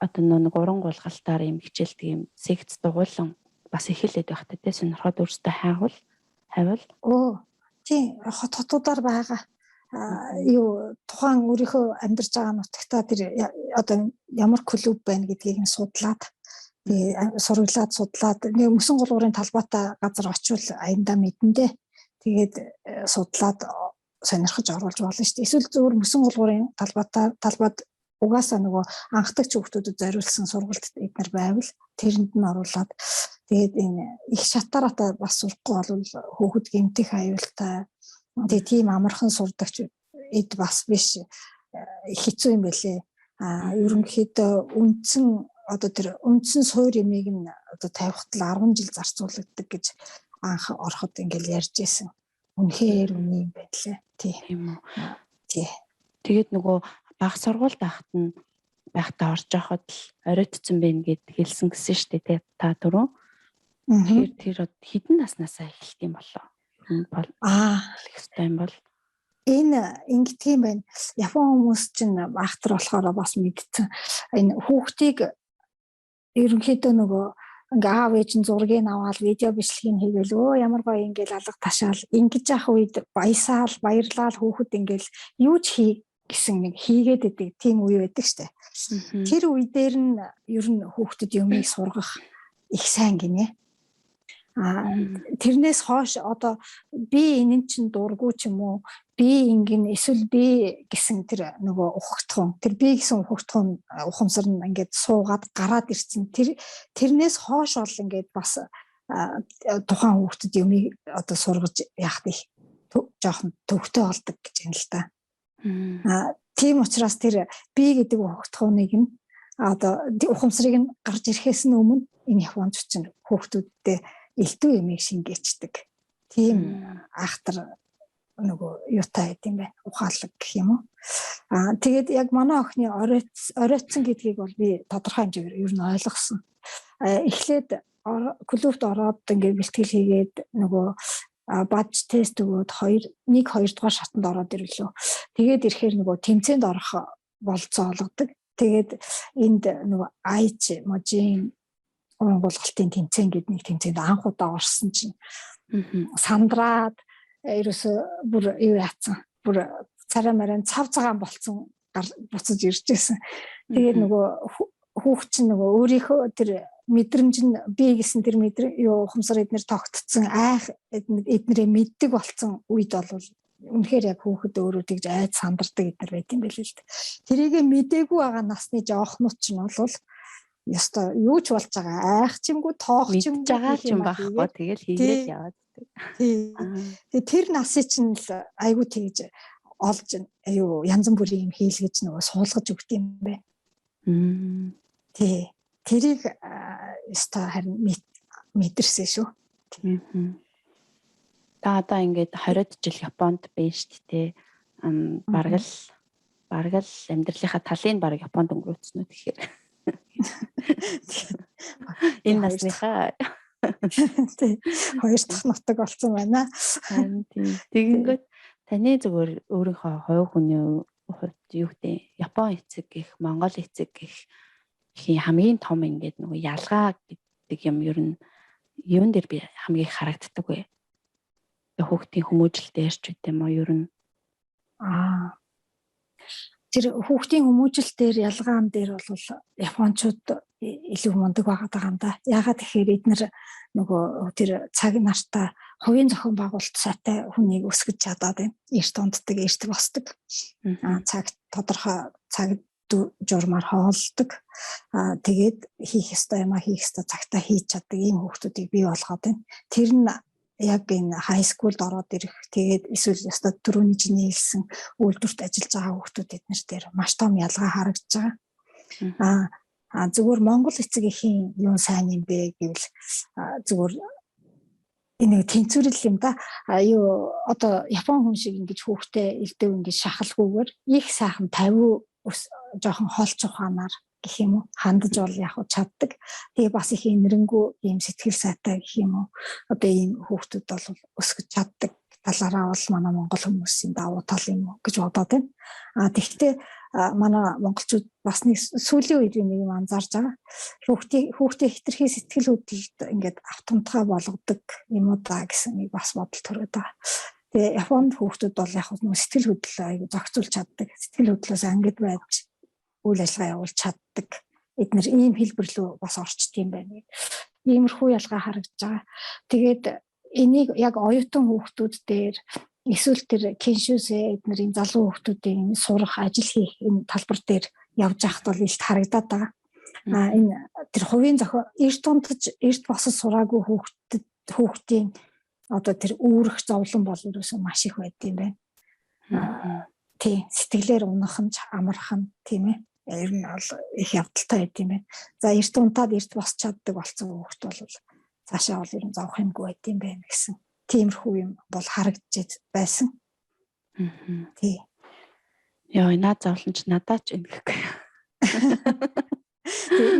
одоо нэг уран гулгалтаар юм хичээлдэг юм секц дугуйлан бас эхэлээд байх тэ сонирхоод өөртөө хайвал тий хотуудаар байгаа юу тухайн өөрийнхөө амьдарч байгаа нутагтаа тэр одоо ямар клуб байна гэдгийг нь судлаад тэгээ сураглаад судлаад нэг мөсөн гулгуурын талбайтай газар очивол аяндаа мэдэндээ тэгээд судлаад сонирхож оруулж болно шүү дээ. Эсвэл зөвхөн мөсөн гулгуурын талбайд угаасаа нөгөө анхдагч хүүхдүүдэд зориулсан сургалт эднэр байвал тэрэнд нь оруулаад тэгээд энэ их шатаратаа бас сурахгүй бол хүүхэд гэмтэх аюултай тэгээд тийм амархан сурдагч эд бас биш хэцүү юм байлээ. Ерөнхийдөө үндсэн суур юмыг нь одоо тавихад л 10 жил зарцуулагддаг гэж анх ороход ингээл ярьж байсан. Үнэхээр үний юм байлээ. Тийм үү. Тий. Тэгээд нөгөө баг сургуульд байхдаа орж явахад л оройтцсан байна гэд хэлсэн гэсэн шүү дээ та түрүү. Тэгэхээр тэр хэдэн наснасаа эхэлт юм болоо. Хэвээр бол энэ ингэдэг юм байна. Япон хүмүүс чинь багтар болохоор бас мэдсэн. Энэ хүүхдийг ерөнхийдөө нөгөө ингээ аав ээж нь зургийг аваад видео бичлэгийг хийгээл ямар гоё ингээл алга ташаал ингэж явах үед баясаал баярлал хүүхэд ингээл юу ч хий гэсэн нэг хийгээд идэг тийм үе байдаг штэ. Тэр үе дээр нь ер нь хүүхдэд юмыг сургах их сайн гинэ. Тэрнээс хойш одоо би энэ чинь дурггүй ч юм уу би ингэн эсвэл би гэсэн тэр нөгөө ухагтхан тэр би гэсэн ухагтхан ухамсар нь ингээд суугаад гараад ирсэн тэрнээс хойш бол ингээд бас тухайн хүүхдэд юмыг одоо сургаж яах их жоохон төвхтэй болдог гэж юм л та. Тийм учраас тэр би гэдэг ухагтхууныг нь одоо ухамсарыг нь гарч ирэхээс нь өмнө энэ Японч чинь хүүхдүүдтэй элдв юмыг шингээчдэг. Тийм ахтар нөгөө юутай гэдэм бэ? Ухаалаг гэх юм уу? Тэгээд яг манай охины оройтсон гэдгийг бол би тодорхой хэмжээгээр ер нь ойлгосон. Эхлээд клубт ороод ингээд бэлтгэл хийгээд нөгөө бадж тест өгөөд 1-2 дугаар шатанд ороод ирлээ. Тэгээд ирэхээр нөгөө тэмцээнд орох болцоо олгодог. Тэгээд энд нөгөө айч можийн уран гулгалтын тэмцээн гэдэг нэг тэмцээнд анх удаа орсон чинь сандраад ерөөсө бүр юу яатсан. Бүр царай маран цав цагаан болцсон буцаж ирж байсан. Тэгээд нөгөө хүүхд чинь нөгөө өөрийнхөө тэр мэдрэмж нь би гэсэн тэр ухамсар эднэр тогтцсон айх эднэрээ мэддэг болцсон үед бол үнэхээр яг хүүхэд өөрөө тэгж айд сандардаг эднэр байт юм байл л дээ. Тэрийгэ мдээгүй байгаа насны жоохнууд ч нь бол ёстой юу ч болж байгаа айх ч юмгүй тоох ч юмгүй байгаа ч юм байхгүй тэгэл хийгээд яваад. Тэгээ тэр насыг чинь л айгүй тэгж олж янз бүрийн юм хийлгэж нөгөө суулгаж өгд юм бэ. Тий. Тэрийг өстой харин мэдэрсэн шүү. Та одоо ингээд 20 жил Японд байна шүү дээ. Бараг л амьдралынхаа талын баг Японд өнгөрөөцсөн үү тэгэхээр. Энэ насныхаа тий. Хоёр дахь нутаг болсон байна. Тэгэнгүүт таны зүгээр өөрийнхөө хувь хүний хувьд юу гэдэг Япон эцэг гэх, Монгол эцэг гэх хамгийн том ингээд нөгөө ялгаа гэдэг юм ер нь юун дээр би хамгийн их харагддаг вэ? Хүүхдийн хүмүүжил дээр ч үгүй юм уу ер нь. Тэр хүүхдийн хүмүүжил дээр ялгаан дээр бол Япончууд илүү мундаг байгаа юм да. Ягаад гэхээр эдгээр нөгөө тэр цаг нартаа хувийн зохион байгуулалт сайтай хүнийг өсгөж чадаад байна. Эрт унддаг, эрт босдог. Цаг тодорхой цаг журмаар хоолдог. Тэгээд хийх ёстой юм хийх ёстой цагтаа хийж чаддаг ийм хүүхдүүдийг бий болгоод байна. Тэр нь яг энэ хай скулд ороод ирэх тэгээд эсвэл ёстой түрүүний чиний хэлсэн үйлдвэрт ажиллаж байгаа хүүхдүүд эднэр дээр маш том ялгаа харагдаж байгаа. Зүгээр Монгол эцгийн юу сайн юм бэ гэвэл зүгээр энэ тэнцвэрэл юм да. Одоо Япон хүн шиг ингэж хүүхдээ элдэв ингэж шахалгүйгээр их сайхан 50 жоохон холч ухаанаар гэх юм уу хандаж бол яг чаддаг. Тэгээ бас их инэрэнгүү ийм сэтгэл сайтай гэх юм уу. Одоо ийм хүүхдүүд бол өсгөж чаддаг талаараа бол манай монгол хүмүүсийн давуу тал юм гэж бодоод байна. Тэгэхдээ манай монголчууд бас нэг сүүлийн үед нэг юм анзаарж байгаа. Хүүхдээ хитрхи сэтгэл хөдлөлд ингээд автомтгой болгодог юм уу да гэсэн нэг бас бодол төрөд байгаа. Тэгээ Японд хүүхдүүд бол яг нэг сэтгэл хөдлөлөө аягүй зохицуулж чаддаг. Сэтгэл хөдлөлөөс ангид байж үйл ажиллагаа явуулж чаддаг. Эдгээр ийм хэлбэрлүү бас орчт юм байна. Иймэрхүү ялгаа харагдаж байгаа. Тэгээд энийг яг оюутан хүүхдүүд дээр эсвэл тэр киншүсээ эдгээр залуу хүүхдүүдийн сурах, ажил хийх энэ талбар дээр явж байхад бол илт харагдаад байгаа. Энэ тэр хувийн зохион эрт босож сураагүй хүүхдийн одоо тэр үүрэх зовлон бол ерөөсөө маш их байд юм байна. Тий, сэтгэлээр унах нь амарх нь тийм ээ. Ер нь бол их явдалтай байд юм байна. За эрт унтаад эрт босч чаддаг болсон хүүхд бол цаашаа бол ер нь зовх юмгүй байд юм байна гэсэн. Тиймэрхүү юм бол харагдаж байсан. Тий. Яа, наад зовлон ч надад ч ингэхгүй.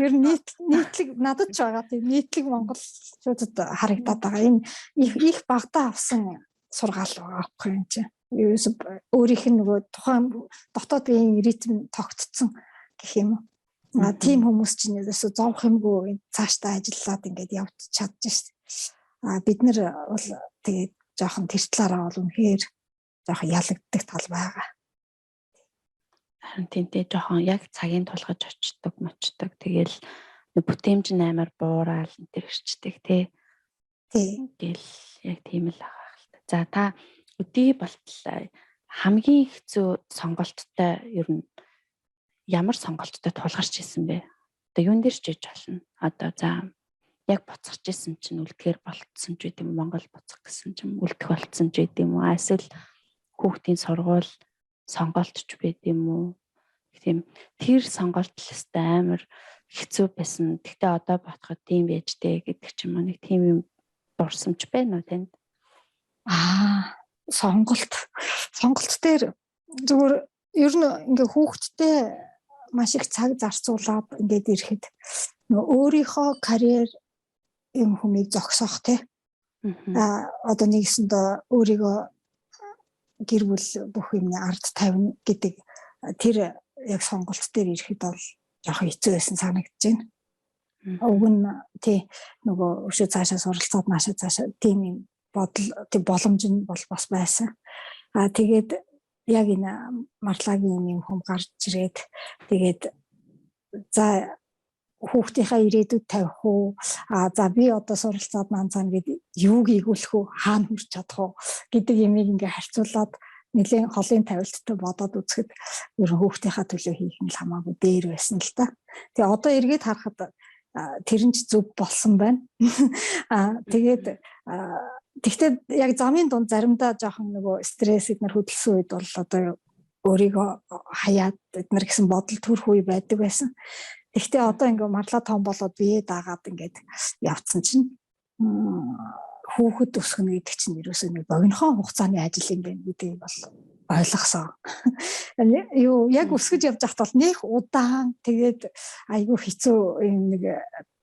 Ер нь нийтлэг надад ч байгаа тийм нийтлэг монголчуудад харагдаад байгаа. Энэ их багтаа авсан сургаал байгаа аахгүй юм чинь. Өөрийнх нь нөгөө тухайн дотоодын ритм тогтцсон гэх юм уу. Тийм хүмүүс чинь ерөөсө зовх юмгүй цаашдаа ажиллаад ингээд явж чадчих шээ. Бид нар бол тэгээд жоохон тэр талаараа бол үнэхээр жоохон ялагддаг тал байгаа. Харин тэнтэй жоохон яг цагийн тулгаж очдог мочдог. Тэгэл бүтээмж амар буурал энэ төр ирчдэг тий. Тэгэл яг тийм л байгаа хэл. За та өдий болтол хамгийн хэцүү сонголттой ер нь ямар сонголттой тулгарч ирсэн бэ? Одоо юун дээр ч хийж болно. Одоо за яг буцаж ирсэн чинь үлдэхэр болцсон ч гэдэм Монгол буцах гэсэн чинь үлдэх болцсон ч гэдэм үү. Эсвэл хүүхдийн сургууль сонголтч байд юм уу? Тийм тэр сонголт л өстой амар хэцүү байсан. Гэхдээ одоо бодоход тийм байж дээ гэдэг ч юм уу нэг тийм юм дурсамж байна уу танд? Сонголт дээр зүгээр ер нь ингээ хүүхдтэй маш их цаг зарцуулаад ингээд ирэхэд өөрийнхөө карьер юм хүнийг зогсоох тий. Одоо нэгсэндээ өөрийгөө гэр бүл бүх юмны ард тавина гэдэг тэр яг сонголт дээр ирэхэд бол жоохон хэцүү байсан санагдаж байна. Уг нь тий нөгөө өшөө цаашаа суралцаад наашаа цаашаа тийм юм бодол тий боломж нь бол бас байсан. Тэгээд яг энэ марлагийн юм хүм гарч ирээд тэгээд за хүүхдийнхаа ирээдүйд тавих уу за би одоо суралцаад наанцаана гэдэг юуг игүүлэх үү хаана хүрч чадах уу гэдэг юмыг ингээ харьцуулаад нэлээд холын тавилттай бодоод үзэхэд ер нь хүүхдийнхаа төлөө хийх нь л хамаагүй дээр байсан л та. Тэгээ одоо эргээд харахад тэр нь ч зөв болсон байна. Тэгээд тэгтээ яг замын дунд заримдаа жоохон нөгөө стресс эднэр хөдөлсөн үед бол одоо өөрийгөө хаяад эднэр гэсэн бодол төрөх үе байдаг байсан. Тэгтээ одоо ингээ марлаа том болоод бие даагаад ингээд явцсан чинь хүүхэд өсгөнө гэдэг чинь ерөөсөө нэг богинохон хугацааны ажил юм байна гэдгийг бол ойлгосон. Юу яг өсгөж явж байхад бол нэг удаан тэгээд айгүй хэцүү нэг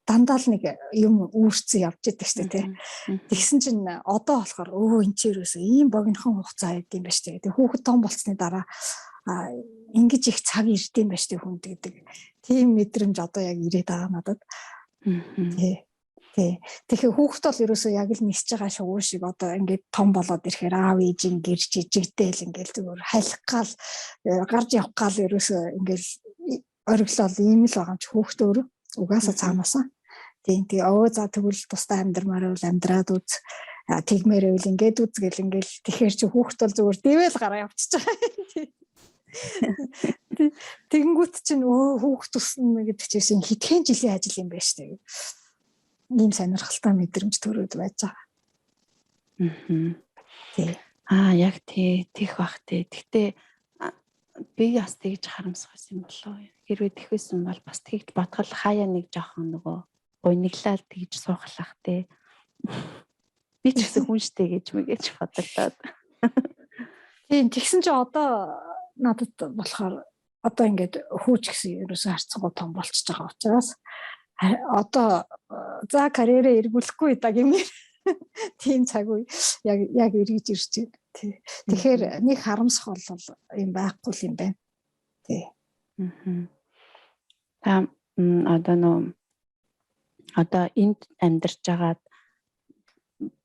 дандаа л нэг юм үүрцэн явж идэг шүү дээ. Тэгсэн чинь одоо болохоор энэ ч ерөөсөө ийм богинохон хугацаа байд юм ба шүү дээ. Тэгээд хүүхэд том болсны дараа ингэж их цаг ирдэм ба шүү дээ хүнд гэдэг. Тийм мэдрэмж одоо яг ирээд байгаа надад. Тэгэхээр хүүхэд бол ерөөсөө яг л нисэж байгаа шувуу шиг одоо ингээд том болоод ирэхээр аав ээжийн гэр жижигдээл ингээд зүгээр халих гал гарч явах гал ерөөсөө ингээд ориглол ийм л байгаа ч хүүхэд өөрөө угаасаа цаанаасаа. Тэгээ за тэгвэл тусдаа амьдрмаар бол амьдраад үз тэгмээр байвал ингээд үзгээл ингээд тэгэхээр чи хүүхэд бол зүгээр дэвэл гараа явчихж байгаа. Тэгэнгүүт чинь хүүхэд туснаа гэдэг чинь хэдхэн жилийн ажил юм бэ штэ. Ийм сонирхолтой мэдрэмж төрөөд байж байгаа. Яг тийх бах тий. Гэхдээ би бас тэгж харамсах юм болоо. Хэрвээ тэхвэсэн бол бас тэгж бодгол хаяа нэг жоохон нөгөө гуйнаглал тэгж суухлах тий. Би ч гэсэн хүн штэ гэж мэгэж бодлоо. Тийм тэгсэн чи одоо надад болохоор одоо ингээд хөөч гэсэн ерөөсөө харцангуй том болчихж байгаа учраас одоо за карьерээ эргүүлэхгүй да гэмээр тийм цаг үе яг эргэж ирж байна. Тэгэхээр нэг харамсах бол юм байхгүй юм байна. Одоо энд амьдарч байгаад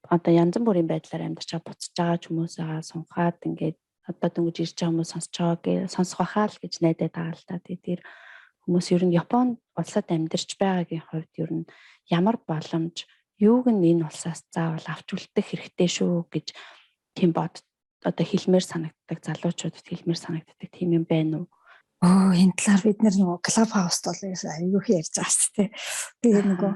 одоо янз бүрийн байдлаар амьдарч байгаа буцаж байгаа ч хүмүүсээ сунхаад ингээд одоо дөнгөж ирж байгаа хүмүүс сонсож байгаа гэж сонсох байхаа л гэж найдаад байгаа л та. Тэр хүмүүс ер нь Японд улсад амьдарч байгаагийн хувьд ер нь ямар боломж юуг нь энэ улсаас заавал авч үлдэх хэрэгтэй шүү гэж тийм одоо хэлмээр санагддаг залуучуудад хэлмээр санагддаг тийм юм байна уу? Энэ талаар бид нөгөө клуб хауст бол аюух ярьж байгаа шүү дээ. Тэгээ нөгөө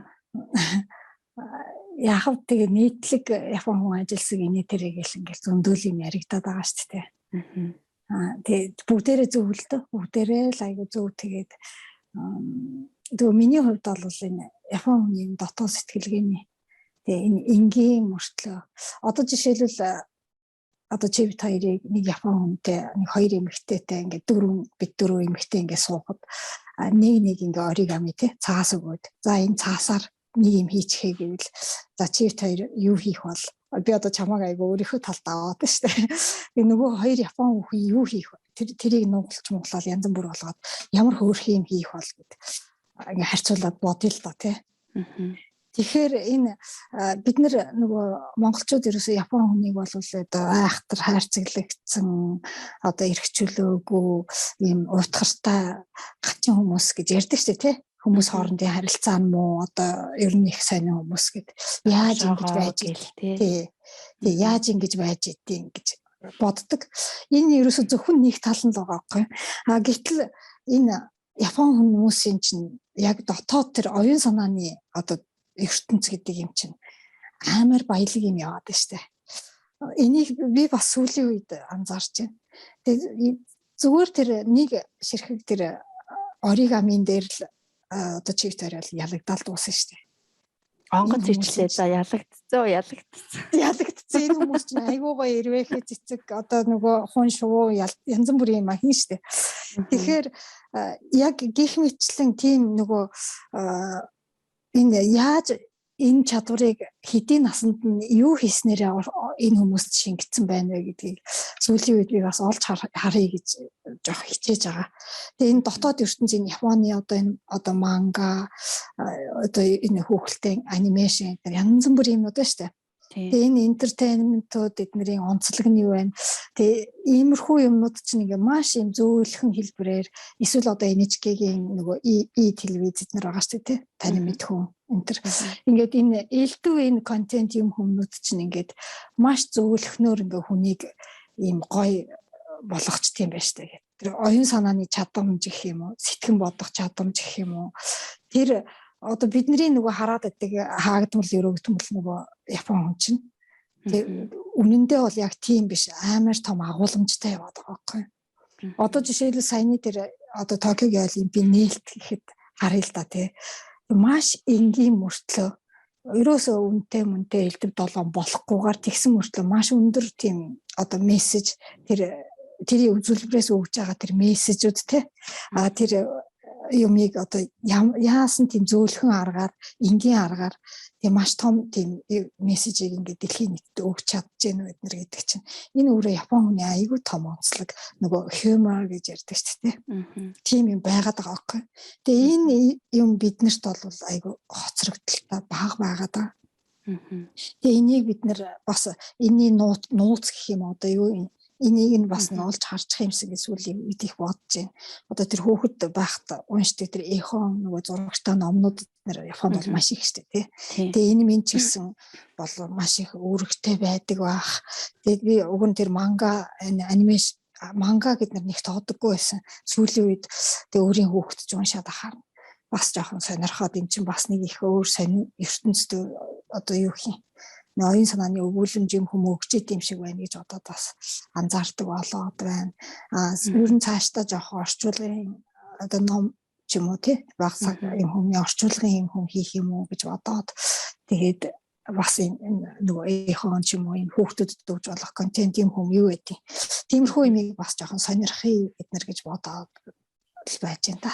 яг тэгээ нийтлэг Япон хүн ажилласан гинэ тэрийг л ингээл зөндөөл юм яригадаад байгаа шүү дээ. Тэгээд бүгдээрээ зөв л дөө. Бүгдээрээ л аюу зөв тэгээд тэгээ миний хувьд бол энэ Япон хүний дотоод сэтгэлгээний тэгээ энэ энгийн мөртлөө одоо жишээлбэл одоо чи бид хоёрыг нэг Япон хүнтэй нэг хоёр эмэгтэйтэй ингээд бид дөрөв эмэгтэй ингээд суухад нэг ингээ оригами тий цаас өгөөд за энэ цаасаар нэг юм хийчихээ гэвэл за чи бид хоёр юу хийх бол би одоо чамааг айгу өөрийнхөө талд аваад штэ. Тэгээ нөгөө хоёр Япон хүн юу хийх тэрийг нугалж янз бүр болгоод ямар хөөрх юм хийх бол гэд ингээ харьцуулаад бодъё л да тий. Тэгэхээр энэ бид нөгөө монголчууд ерөөсөө Япон хүнийг бол одоо айхтар хайрцаглагдсан одоо эрхчлөөгүй ийм уйтгартай гачин хүмүүс гэж ярьдаг шүү дээ тий. Хүмүүс хоорондын харилцаа нь муу одоо ер нь их сайн хүмүүс гэд яаж ингэж байж тий. Тэгээ яаж ингэж байж идэв гэж боддог. Энэ ерөөсөө зөвхөн нэг тал нь л байгаа байхгүй. Гэтэл энэ Япон хүмүүсийн чинь яг дотоод тэр оюун санааны одоо ертөнц гэдэг юм чинь амар баялаг юм яваад байна штэ. Энийг би бас сүүлийн үед анзаарч байна. Тэгээ зүгээр тэр нэг ширхэг тэр оригамин дээр л одоо чивтээр л ялагдал дуусна штэ. Онгоц ичлээ за ялагдцсан. Энэ хүмүүс чинь айгуугаа ирвэхэ цэцэг одоо нөгөө хун шувуу янз бүрийн юм хийн штэ. Тэгэхээр яг гих мэтлэн тийм нөгөө энэ яаж энэ чадварыг хэдийн насанд нь юу хийснээр энэ хүмүүст шингэсэн байна вэ гэдгийг сүүлийн үед би бас олж харъя гэж жоох хичээж байгаа. Тэгээ энэ дотоод ертөнцийн Японы одоо манга одоо энэ хүүхэлдэйн анимашн янз бүрийн юмнууд байна шүү дээ. Тэгээ энэ энтертейнментууд эднэрийн онцлог нь юу вэ? Тэгээ иймэрхүү юмнууд чинь ингээ маш юм зөөлхөн хэлбэрээр эсвэл одоо NHK-гийн нөгөө телевиз эднэр байгаа шүү дээ, таны мэдхүү энтер. Ингээд энэ элдв энэ контент юм хүмүүд чинь ингээд маш зөөлхнөөр ингээ хүнийг ийм гоё болгочт юм байна шүү дээ. Тэр оюун санааны чадамж гэх юм уу, сэтгэн бодох чадамж гэх юм уу. Тэр одоо бидний нөгөө хараад байдаг хаагдмал өрөөгдмөл нөгөө Япон хүн чинь тэг үнэндээ бол яг тийм биш амар том агуулмжтай яваад байгаа байхгүй. Одоо жишээлбэл саяны тэр одоо Токиогийн олимпийн нээлт гэхэд харъя л да тий. Маш энгийн мөртлөө ерөөсөө үнэтэй мөнтэй элдв долоон болохгүйгээр тэгсэн мөртлөө маш өндөр тийм одоо мессеж тэрийн үзүүлбэрээс өгж байгаа тэр мессежүүд тий. Тэр юмыг одоо яасан тийм зөөлхөн аргаар энгийн аргаар тийм маш том тийм мессежийг ингээд дэлхийн нийтэд өгч чадчихэв бид нар гэдэг чинь энэ өөрөө Япон хүний айгүй том онцлог нөгөө humor гэж ярьдаг шүү дээ. Тийм юм байгаад байгаа байхгүй. Тэгээ энэ юм биднэрт бол айгүй хоцрогдолтой баг байгаад байгаа. Тэгээ энийг бид нар бас энэний нууц гэх юм одоо юу энийг нь бас нь олж харчих юмсан гэж сүүлийн үед их бодож байна. Одоо тэр хөөхд байхад уншдаг тэр эхон нөгөө зурагтай номнууд нэр Японд бол маш их штэ тий. Тэгээ энэ минь ч гэсэн бол маш их үүрэгтэй байдаг бах. Тэгээд би уг нь тэр манга анимашн манга гэд нэг тоодоггүй байсан. Сүүлийн үед тэгээ өөрийн хөөхд ч уншаад ахаар бас жоохон сонирхоод эн чинь бас нэг их өөр сонир ертөнцид одоо юу гэх юм оюун санааны өгүүлэмж юм өгчээд юм шиг байна гэж одоо бас анзаардаг болоод байна. Ер нь цаашдаа жоох орчуулгын одоо ном ч юм уу тий баг цаг юм хүмүүний орчуулгын юм хүм хийх юм уу гэж бодоод тэгээд бас энэ нөгөө эхон ч юм уу энэ хүүхдүүдэд өгж болох контент юм хүм юу гэдэг. Тиймэрхүү юмыг бас жоохон сонирхъя бид нар гэж бодоод байж байна та.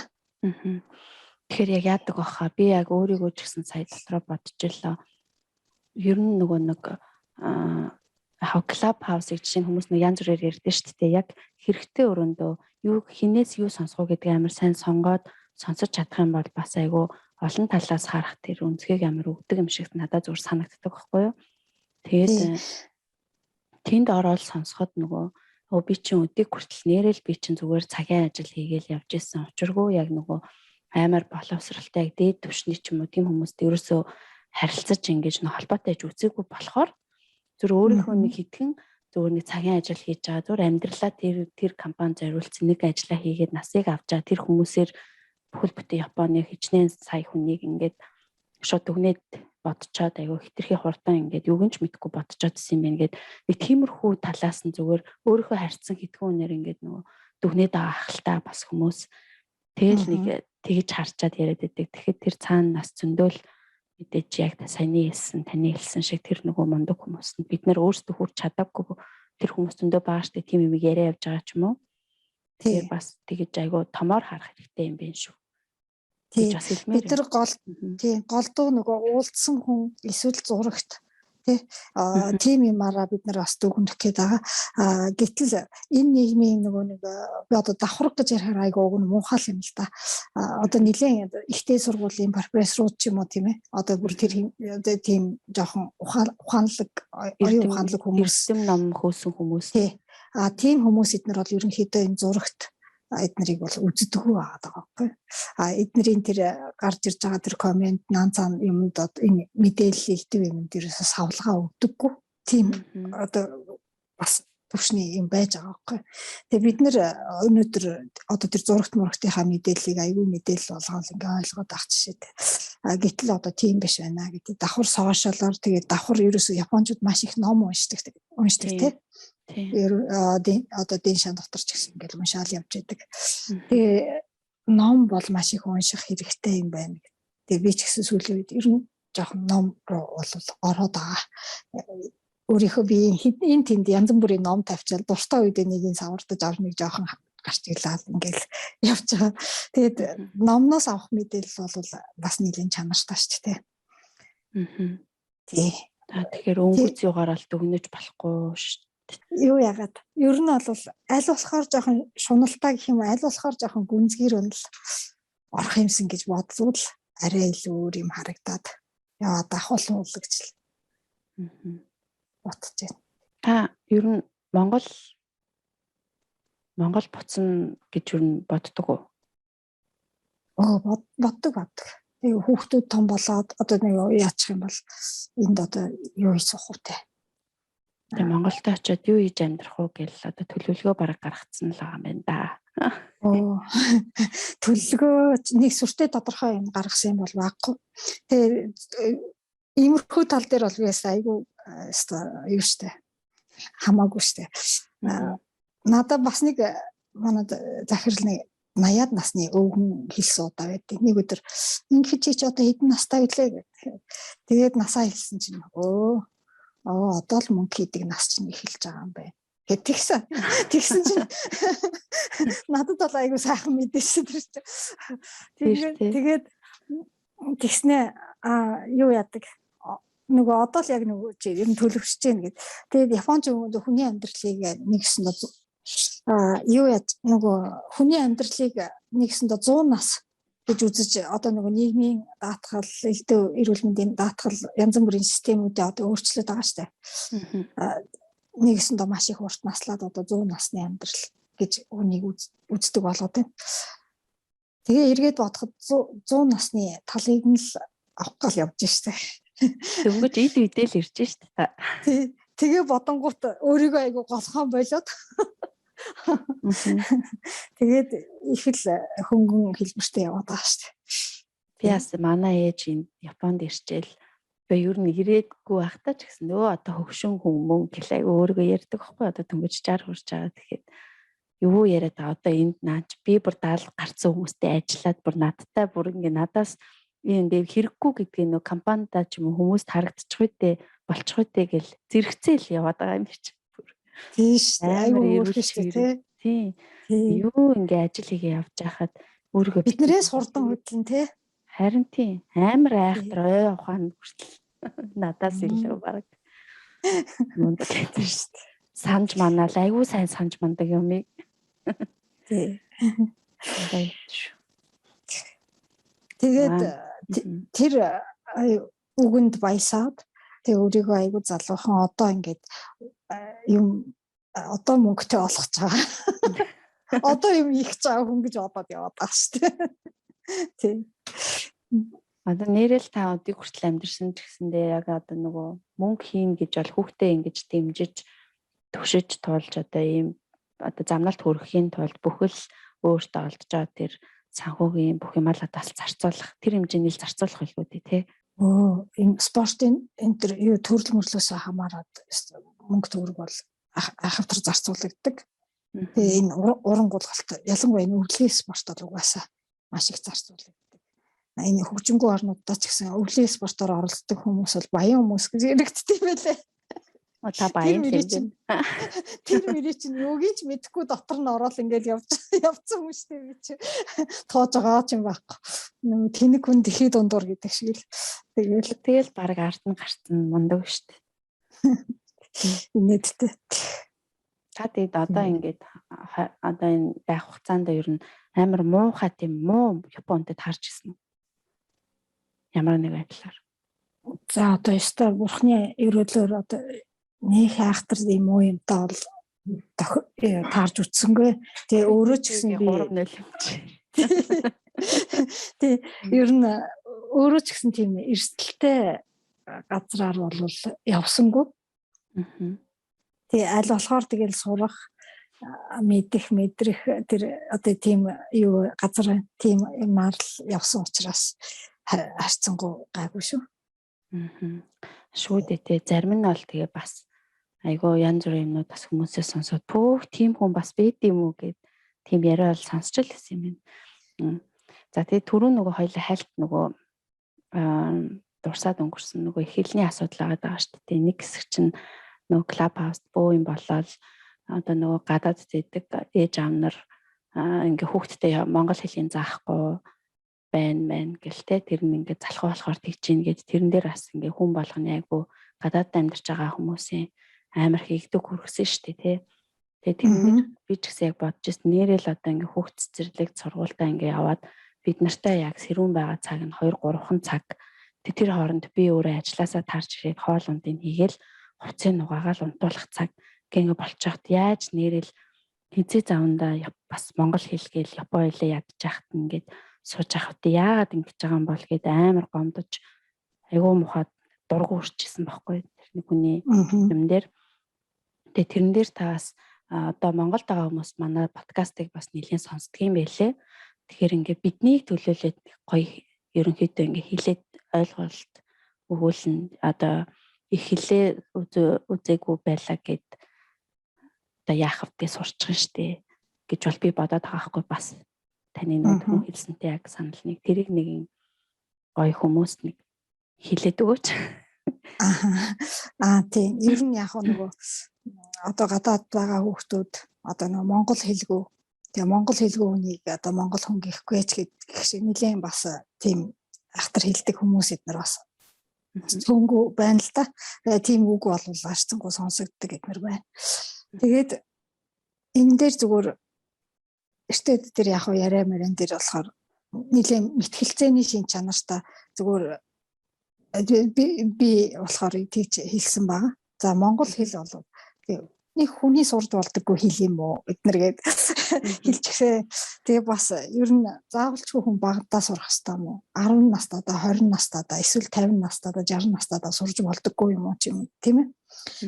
Тэгэхээр яг яадаг баха би яг өөрийгөө ч гэсэн сая дотроо бодож илаа. Ер нь нөгөө нэг клаб хаусыг жишээ нь хүмүүс нэг янз бүрээр ярьдэн шүү дээ. Яг хэрэгтэй өрөөндөө юу хинээс юу сонсгоо гэдэг амар сайн сонгоод сонсож чадах юм бол бас айгүй олон талаас харах тэр үнцгийг амар өгдөг юм шиг надад зүгээр санагддаг байхгүй юу. Тэгээд тэнд ороод сонсоход нөгөө би чинь өдийг хүртэл нэрэл би чинь зүгээр цагийн ажил хийгээл явж исэн. Учиргүй яг нөгөө амар боловсралтай яг дээд түвшний ч юм уу тийм хүмүүст ерөөсөө харилцаж ингэж нэг холбоотой аж үзээгүй болохоор зөв өөрийнхөө нэг хитгэн зөвөр нэг цагийн ажил хийж байгаа зөвөр амьдралаа тэр компани зориулсан нэг ажиллаа хийгээд насыг авч байгаа тэр хүмүүсээр бүхэл бүтэн Японы хичнээн сая хүнийг ингээд шууд дүгнээд бодцоод айгүй хитрхи хурдан ингээд юуг нь ч мэдэхгүй бодцоод исэн юм байна. Ингээд нэг тиймэрхүү талаас нь зөвөр өөрийнхөө харьцсан хитгэн үнээр ингээд нөгөө дүгнээд байгаа ахaltaа бас хүмүүс тэгэл нэг тэгж харчаад яриад байдаг. Тэгэхэд тэр цаана нас зөндөөл мэдээж яг саяны хэлсэн таны хэлсэн шиг тэр нөгөө мундаг хүмүүс нь бид нар өөрсдөө хүрч чадаагүй тэр хүмүүс зөндөө байгаа штэ тийм юм яриа явж байгаа ч юм уу. Тэгэхээр бас тэгэж айгүй томоор харах хэрэгтэй юм байна шүү. Бид нар голдуу нөгөө уулдсан хүн эсвэл зурагт тийм юмараа бид нар бас дүгнэх гээд байгаа. Гэтэл энэ нийгмийн нөгөө нэг би одоо давхарга гэж ярихаар айгүй уг нь муухай юм л да. Одоо нэлээд ихтэй сургуулийн профессорууд ч юм уу тийм ээ. Одоо бүр тэр тийм жоохон ухаанлаг оюун ухаанлаг хүмүүс, ном хөөсөн хүмүүс. Тийм хүмүүс эднэр бол ерөнхийдөө энэ зурагт эднэрийг бол үздэггүй байгаа байхгүй. Эднэрийн тэр гарч ирж байгаа тэр коммент нанцан юмд энэ мэдээлэл илдэв юмд ерөөсөө савлгаа өгдөггүй. Тийм одоо бас төвшний юм байж байгаа байхгүй. Тэгээ бид нэр өнөөдөр одоо тэр зурагт мурагтынхаа мэдээллийг аюул мэдээлэл болгоод ингээ ойлгоод авах жишээтэй. Гэтэл одоо тийм биш байна гэдэг. Давхар сошиалоор тэгээд давхар ерөөсөө японочууд маш их ном уншдаг тийм. Одоо дэншан дотор ч гэсэн ингээл уншаал явж байдаг. Тэгээ ном бол маш их унших хэрэгтэй юм байна. Тэгээ би ч гэсэн сүүлийн үед ер нь жоохон ном руу бол ороод байгаа. Өөрийнхөө би энэ тэнд янз бүрийн ном тавьчаал дуртай үед нэгийг савардаж орныг жоохон гарч ирлээ ингээл явж байгаа. Тэгээд номноос авах мэдээлэл бол бас нэлийн чанартай шүү дээ. Тий. Тэгэхээр өнгөц югаар л дүгнэж болохгүй шүү. Юу яагаад ер нь бол аль болохоор жоохон шуналтай гэх юм аль болохоор жоохон гүнзгийр өнөл орох юмсан гэж бодвол арай илүү өөр юм харагдаад яваад ахуулуулж л бодож байна. Ер нь Монгол буцна гэж ер нь боддог уу? Боддог. Тэгээ хүүхдүүд том болоод одоо нэг яачих юм бол энд одоо юу хийж суух вэ? Тэгээ Монголд очиод юу хийж амьдрах уу гэл одоо төлөвлөгөө бараг гаргацсан л байгаа юм байна да. Оо төлөвлөгөө нэг сүртэй тодорхой юм гаргасан юм бол баггүй. Тэгээ иймэрхүү тал дээр бол яс айгу юу штэ хамаагүй штэ. Надад бас нэг манай захирал нэг 80-аад насны өвгөн хэлсэн удаа байдаг. Нэг өдөр ингэж чи одоо хэдэн настай вэ гэх. Тэгээд насаа хэлсэн чинь одоо л мөнгө хийдэг нас чинь эхэлж байгаа юм байна. Тэгсэн чинь надад бол айгу сайхан мэдээсэн тэр чинь. Тэгээд тэгснэ юу яадаг нөгөө одоо л яг нөгөө ер нь төлөвшөж гэнэ гэд. Тэгээд Японч хүний амьдралыг нэгсэн юу яа нөгөө хүний амьдралыг нэгсэндээ 100 нас гэж үзэж одоо нөгөө нийгмийн даатгал, эрүүл мэндийн даатгал янз бүрийн системүүдээ одоо өөрчлөд байгаа штэ. Нэгсэндээ маш их урт наслаад одоо 100 насны амьдрал гэж үнийг үздэг болоод байна. Тэгээ эргээд бодоход 100 насны талыг нь л авах гал явж штэ. Дөнгөж ид үдэл ирж штэ та. Тэгээ бодонгууд өөрийгөө айгу голхон болоод тэгээд их л хөнгөн хэлбэртэй яваад байгаа шүү дээ. Би бас манай ээж энэ Японд ирчээл ер нь ирээдгүй байхдаа ч гэсэн нөгөө одоо хөвшин хүмүүс гэлээ өөрийгөө ярьдаг байхгүй одоо дөнгөж 60 хүрч байгаа тэгэхээр юу яриад байгаа одоо энд наач би бүр даал гарцсан хүмүүстэй ажиллаад бүр надтай бүр ингээ надаас энэ хэрэггүй гэдгийг нөгөө компанидаа ч юм уу хүмүүст харагдчих үедээ болчих үедээ гэл зэрэгцээл яваад байгаа юм чи. Тийш амар өөрчлөлттэй тий. Юу ингээ ажил хийгээ явж байхад өөрийгөө биднээс хурдан хөдлөн тий. Харин тий амар айхтар ой ухаан хүртэл надаас илүү баг. Мундаг гэдэг шүү дээ. Санж манаал айгүй сайн санж мандаг юмыг. Тий. Тэгээд тэр үгэнд баясаад тэг өөрийгөө айгүй залуухан одоо ингээд юм одоо мөнгөтэй олгож байгаа. Одоо юм их цаа хүн гэж бодоод яваад байгаа шүү дээ. Тий. Одоо нэрэл та өдийг хүртэл амьдэрсэн ч гэсэндээ яг одоо нөгөө мөнгө хийн гэж бол хүүхдээ ингэж дэмжиж төвшиж туулж одоо ийм одоо замналт хүрэхийн тулд бүхэл өөртөө олдож байгаа тэр санхүүгийн бүх юмаа л бас зарцуулах тэр хэмжээний л зарцуулах байлгүй тий. Энэ спортын энэ төр юу төрөл мөрлөөсөө хамаарат мөнгө төгрөг бол ахавтар зарцуулагддаг. Тэгээ энэ уран гулгалт ялангуяа энэ өвлөлийн спортод угаасаа маш их зарцуулагддаг. Энэ хөгжингүй орнуудад ч гэсэн өвлөлийн спортоор оролцдог хүмүүс бол баян хүмүүс гэж яригддаг юм байлээ. Та баян юм. Тэр мөрий чинь юуг ч мэдэхгүй дотор нь ороод ингээл явцсан хүн шүү дээ би чи. Тоож байгаа ч юм байхгүй. Тэнэг хүн дэлхий дундуур гэдэг шиг л. Тэгэл баг ард нь гарсан мундаг шүү дээ. Инээдтэй. Та тэгээд одоо ингээд одоо энэ байх хугацаанд ер нь амар муухай тийм муу Японтод харж ирсэн үү? Ямар нэг байдлаар. За одоо ёстой бурхны өрөөлөөр одоо нэг айхтар юм уу юмтай бол таарж үтсэнгүй. Тэгээ өөрөө ч гэсэн би 3-0 юм чи. Тэгээ ер нь өөрөө ч гэсэн тийм эрсдэлтэй газраар бол явсангүй. Тэгээ аль болохоор тэгэл сурах мэдрэх тэр одоо тийм юу газар тийм юмар л явсан учраас харцсангу гайгүй шүү. Шүү дээ. Зарим нь бол тэгээ бас айгуу янз бүрийн юмнууд бас хүмүүсээс сонсоод пүүх тийм хүн бас байд юм уу гэд тийм яриа бол сонсч л байсан юм байна. За тэгээ түрүү нөгөө хоёлаа хальт нөгөө дурсаад өнгөрсөн нөгөө их хэлний асуудал байгаа шүү дээ. Нэг хэсэг чинь нөгөө клуб хауст бөө юм болоод одоо нөгөө гадаад зэдэг ээж аав нар ингээ хүүхдтэй монгол хэлийг заахгүй байна гэлтэй тэр нь ингээ залхуу болохоор тэгж гин гэд тэрэн дээр бас ингээ хүн болгоны айгу гадаад амьдарч байгаа хүмүүсийн амар хийгдэг хүргэсэн шүү дээ тий. Тэгээ тэрнээр би ч гэсэн яг бодож ирсэн нэрэл одоо ингээ хүүхд цэцэрлэг сургуультаа ингээ яваад бид нартай яг сэрүүн байгаа цаг нь 2-3 цаг тэр хооронд би өөрөө ажилласаа тарж ирээд хоол ундыг хийгээл хувцсыг нугаагаал унтуулах цаг ингээ болчиход яаж нэрэл хизээ завандаа бас монгол хэлгээл япон хэлээ ядчих хат ингээд сууж авах үү яагаад ингэж байгаа юм бол гээд амар гомдож айгүй мухад дургу урчижсэн байхгүй тэр нэг хүний юм дээр. Тэгээ тэрэн дээр та бас одоо Монголд байгаа хүмүүс манай подкастыг бас нэлээд сонсдог юм байлээ. Тэгэхээр ингээ биднийг төлөөлөд гоё ерөнхийдөө ингээ хилээд ойлголт өгүүлнэ. Одоо их хилээ үзээгүй байлаа гэд одоо яах вэ сурчхан штэ гэж бол би бодоод байгаа хгүй бас таны нэг хүн хэлсэнтэй яг санал нэг тэрийг нэг гоё хүмүүс нэг хилээд өгөөч. Тийм. Ер нь яг нөгөө одоо гадаад байгаа хүүхдүүд одоо нөгөө монгол хэлгүй. Тэгээ монгол хэлгүй хүнийг одоо монгол хүн гэхгүй ч гэх шиг нэлээд бас тийм ахтар хэлдэг хүмүүс эднэр бас цөөнгөө байна л да. Тийм үг бол арцсангүй сонсогддог гэдмэр байна. Тэгээд энэ дээр зүгээр эртээд тэр яг яриа мөрөн дээр болохоор нэлээд мэтгэлцээний шин чанартай зүгээр би болохоор тийч хэлсэн байгаа. За монгол хэл бол нэг хүний сурд болдоггүй хэл юм уу эднэргээд хэлчихээ. Тэгээ бас ер нь заавалчгүй хүн багадаа сурах хэрэгтэй юм уу? 10 настайдаа 20 настайдаа эсвэл 50 настайдаа 60 настайдаа сурж болдоггүй юм уу тийм ээ.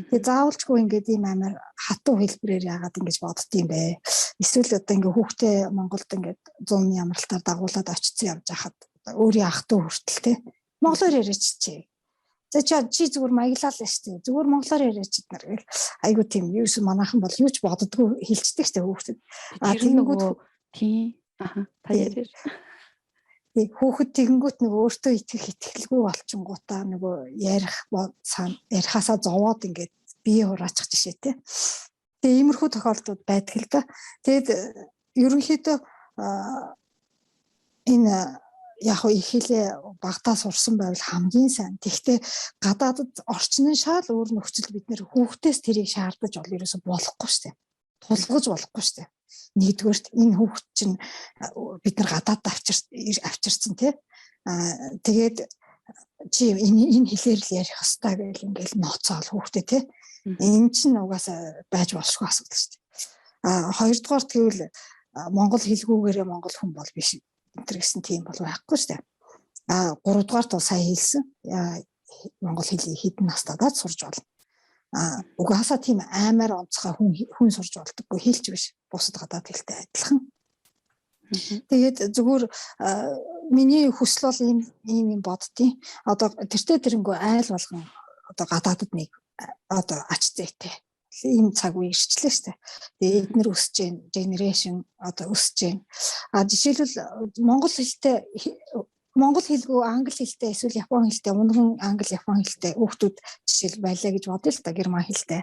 Тэгээ заавалчгүй ингээд ийм амар хатуу хэлбэрээр яагаад ингэж боддtiin бэ? Эсвэл одоо ингээд хүүхдээ Монголд ингээд 100-ны амралтаар дагуулад очицсан явж хахад өөрийн ах トゥ хүртэл те монголоор яриач чи. За чи зүгээр маяглал л шүү дээ. Зүгээр монголоор яриач нар гэл. Айгу тийм юу ч манайхан бол юу ч боддгоо хэлцдэг шүү дээ хүүхдэд. Тэгэнгүүт тийм та яриа. Хүүхэд тэгэнгүүт нөгөө өөртөө итгэх итгэлгүй болчингуудаа нөгөө ярихаасаа зовоод ингээд бие хураачих жишээ те. Тэгээ иймэрхүү тохиолдолд байдаг л да. Тэгэд ерөнхийдөө энэ яг их хэлээ багтаа сурсан байвал хамгийн сайн. Тэгвэл гадаадд орчны шал өөр нөхцөл бид нэр хүүхдээс тэрийг шаардаж ол ерөөсө болохгүй шүү дээ. Тулгаж болохгүй шүү дээ. Нэгдүгээрт энэ хүүхд чинь бид нар гадаадд авчирсан тий. Тэгээд чи энэ хэлээр л ярих хэрэгтэй гэж ингээл ноцоол хүүхдэд тий. Энэ чинь угаасаа байж болохгүй асуудал шүү дээ. Хоёрдугаарт гэвэл монгол хэлгүүгээрээ монгол хүн бол биш. Тэр гэсэн тийм бол байхгүй шүү дээ. Гуравдугаарт бол сая хэлсэн. Монгол хэлийг хэдэн настайдаа сурж болно. Угаасаа тийм аймаар онцгой хүн сурж болдоггүй хэлж биш. Бусад гадаад хэлтэй адилхан. Тэгээд зүгээр миний хүсэл бол ийм боддیں۔ Одоо тэрнгөө айл болгон одоо гадаадд нэг одоо ач зээтэй ийм цаг үе ирчлээ шүү дээ. Тэгээд эднэр өсөж जैन, генерашн одоо өсөж जैन. Жишээлбэл монгол хэлгүй англи хэлтэй эсвэл япон хэлтэй унган англи япон хэлтэй хүүхдүүд жишээл байлаа гэж бодъё л та герман хэлтэй.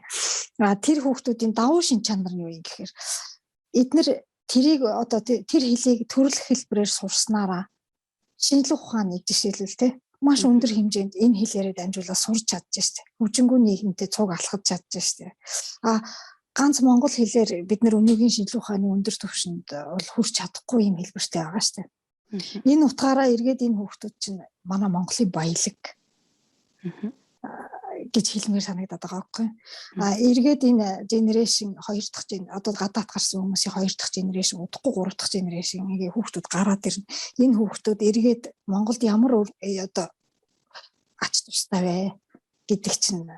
Тэр хүүхдүүдийн давуу шин чанар нь юу юм гэхээр эднэр тэрийг одоо тэр хэлийг төрөл хэлбэрээр сурснараа шинжлэх ухааныг жишээлбэл те маш өндөр хэмжээнд энэ хэлээрээ дамжуулаад сурч чадж штэ. Хүчингү нийгэмтэй цуг алхаж чадж штэ. Ганц монгол хэлээр бид нар өнөөгийн шинжлэх ухааны өндөр түвшинд бол хүрч чадахгүй юм хэлбэртэй байгаа штэ. Энэ утгаараа эргээд энэ хүүхдүүд чинь манай Монголын баялаг гэж хэлмээр санагдаад байгаа байхгүй. Эргээд энэ генерашн 2 дахь одоо гадаад гарсан хүмүүсийн 2 дахь генерашн удахгүй 3 дахь генерашн ингээ хүүхдүүд гараад ирнэ. Энэ хүүхдүүд эргээд Монголд ямар одоо ач тустай вэ гэдэг чинь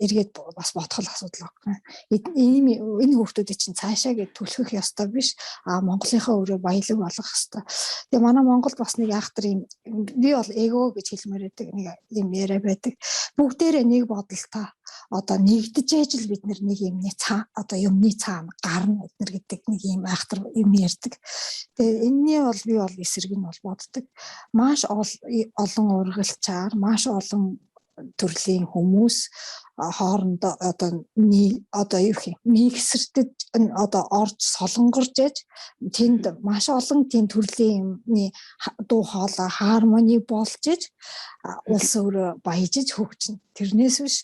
эргээд бас бодгол асуудал байна. Энэ хүүхдүүдийн чинь цаашаа гэж түлхэх ёстой биш. Монголынхаа өөрөө баялаг болгох ёстой. Тэгээ манай Монголд бас нэг яахтар юм би бол эго гэж хэлмээр байдаг нэг юм яриа байдаг. Бүгдээрээ нэг бодолтой одоо нэгдэж ээжл бид нэг юмны одоо юмны цаана гарна эднэр гэдэг нэг юм айхтар юм ярьдаг. Тэгээ энэний бол би бол эсрэг нь бол боддог. Маш олон ургалчаар маш олон төрлийн хүмүүс хоорондоо одоо юу гэх юм нэгсэрдэж одоо орж солонгорж ээж тэнд маш олон тийм төрлийн юмны дуу хоолой хармони болж ээж улс өөрөө баяжиж хөгжинэ. Тэрнээс биш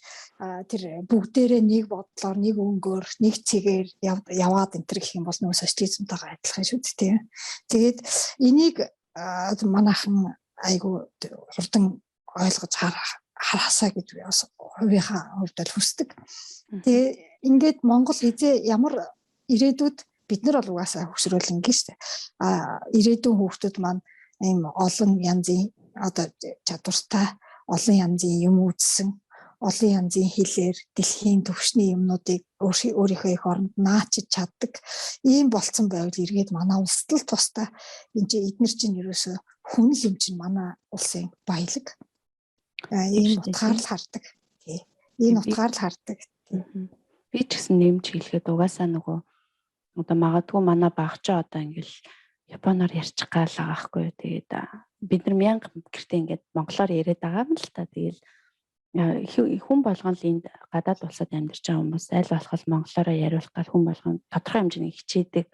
тэр бүгдээрээ нэг бодлоор нэг өнгөөр нэг цэгээр яваад энэ гэх юм бол нөө социализмтайгаа адилхан шүү дээ. Тэгээд энийг манайхан айгу хурдан ойлгож хараасаа гэж би бас хувийнхаа хувьд л хүсдэг. Тэгээ ингээд Монгол хизээ ямар ирээдүйд бид нар бол угаасаа хөксрүүлэн гэж штэ. Ирээдүйн хүүхдүүд маань ийм олон янзын одоо чадвартай олон янзын юм үзсэн олон янзын хэлээр дэлхийн түвшний юмнуудыг өөрийнхөө их оронд наачиж чаддаг ийм болцсон байвал эргээд манай улсад л тустай энэ чинь эдгээр чинь ерөөсө хүн л юм чинь манай улсын баялаг ийм утгаар л хардаг. Тий. Энэ утгаар л хардаг. Би ч гэсэн нэмж хэлэхэд угаасаа нөгөө одоо магадгүй манай багчаа одоо ингээл Японоор ярьчих гал байгаа байхгүй юу. Тэгээд бид нар мянга гэртээ ингээд монголоор яриад байгаа юм л та. Тэгэл хүн болгон л энд гадаад улсад амьдарч байгаа хүмүүс аль болох монголоор яриулах гал хүн болгон тодорхой хэмжээний хичээдэг,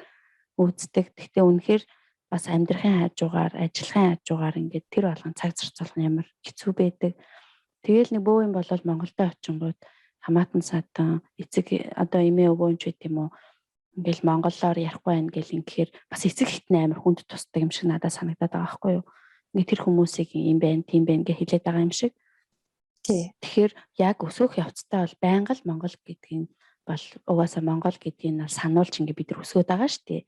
үздэг. Гэхдээ үнэхээр бас амьдрахын хажуугаар, ажиллахын хажуугаар ингээд тэр болгон цаг зарцуулах нь ямар хэцүү байдаг. Тэгэл нэг бөө юм болол Монголдо очингууд хамаатан садан эцэг одоо эмээ өвөөнч байт юм уу ингээл монголоор ярихгүй байх гэл ингэхээр бас эцэг хитэн амар хүнд тусдаг юм шиг надад санагдаад байгаа байхгүй юу. Ингээ тэр хүмүүсийг юм байна, тийм байна гэж хэлээд байгаа юм шиг. Тэгэхээр яг өсөөх явцтай бол байнга л Монгол гэдгийг бол угаасаа Монгол гэдгийг нь сануулж ингээ бид нар өсгөөд байгаа шүү дээ.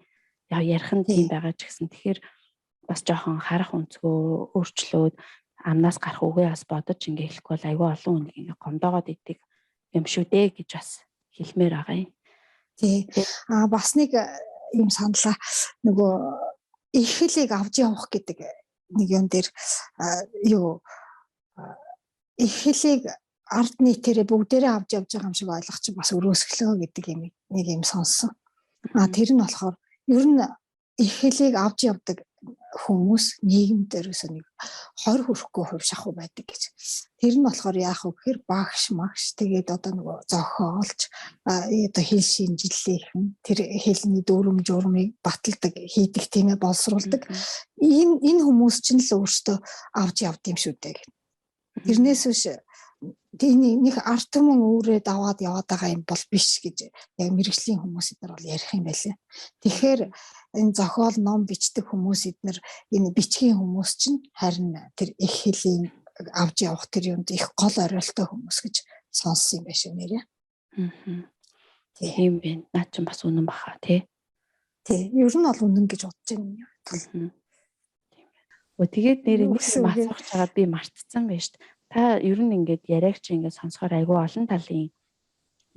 Яг ярих нь тийм байгаа ч гэсэн тэгэхээр бас жоохон харах өнцгөө өөрчлөөд амнаас гарах үгээ бас бодож ингээ хэлэхгүй бол айгүй олон хүнийг ингээ гомдоогоод идэг юм шүү дээ гэж бас хэлмээр байгаа юм. Тий. Бас нэг юм саналаа нөгөө их хэлийг авч явах гэдэг нэг юм дээр их хэлийг ард нийтээрээ бүгдээрээ авч явж байгаа юм шиг ойлгох чинь бас өрөөсгөлөө гэдэг юм нэг юм сонссон. Тэр нь болохоор ер нь их хэлийг авч явдаг хүмүүс нийгэм дээрээс нэг 20 хүрэхгүй хувь шахуу байдаг гэж. Тэр нь болохоор яах вэ гэхээр багш магш тэгээд одоо нөгөө зохиолч одоо хэл шинжилгээхэн тэр хэлний дүрм журмыг баталдаг хийдэг тиймээ боловсруулдаг. Энэ хүмүүс чинь л өөртөө авч явд юм шүү дээ. Тэрнээс биш тийм нэг арт түмэн үүрээд аваад яваад байгаа юм бол биш гэж яг мэрэгжлийн хүмүүс эдгээр бол ярих юм байлээ. Тэгэхээр энэ зохиол ном бичдэг хүмүүс эдгээр энэ бичгийн хүмүүс чинь харин тэр их хэлийн авч явах тэр юмд их гол оройтой хүмүүс гэж сонссон юм байна шүү нэрээ. Тийм байна. Наа чинь бас үнэн баха тий. Тий. Ер нь бол үнэн гэж бодож байна юм. Тэгээд нэр нэг юм асуух чагаад би мартцсан байна шүү дээ. Та ер нь ингээд яриаг чи ингээд сонсохоор айгүй олон талын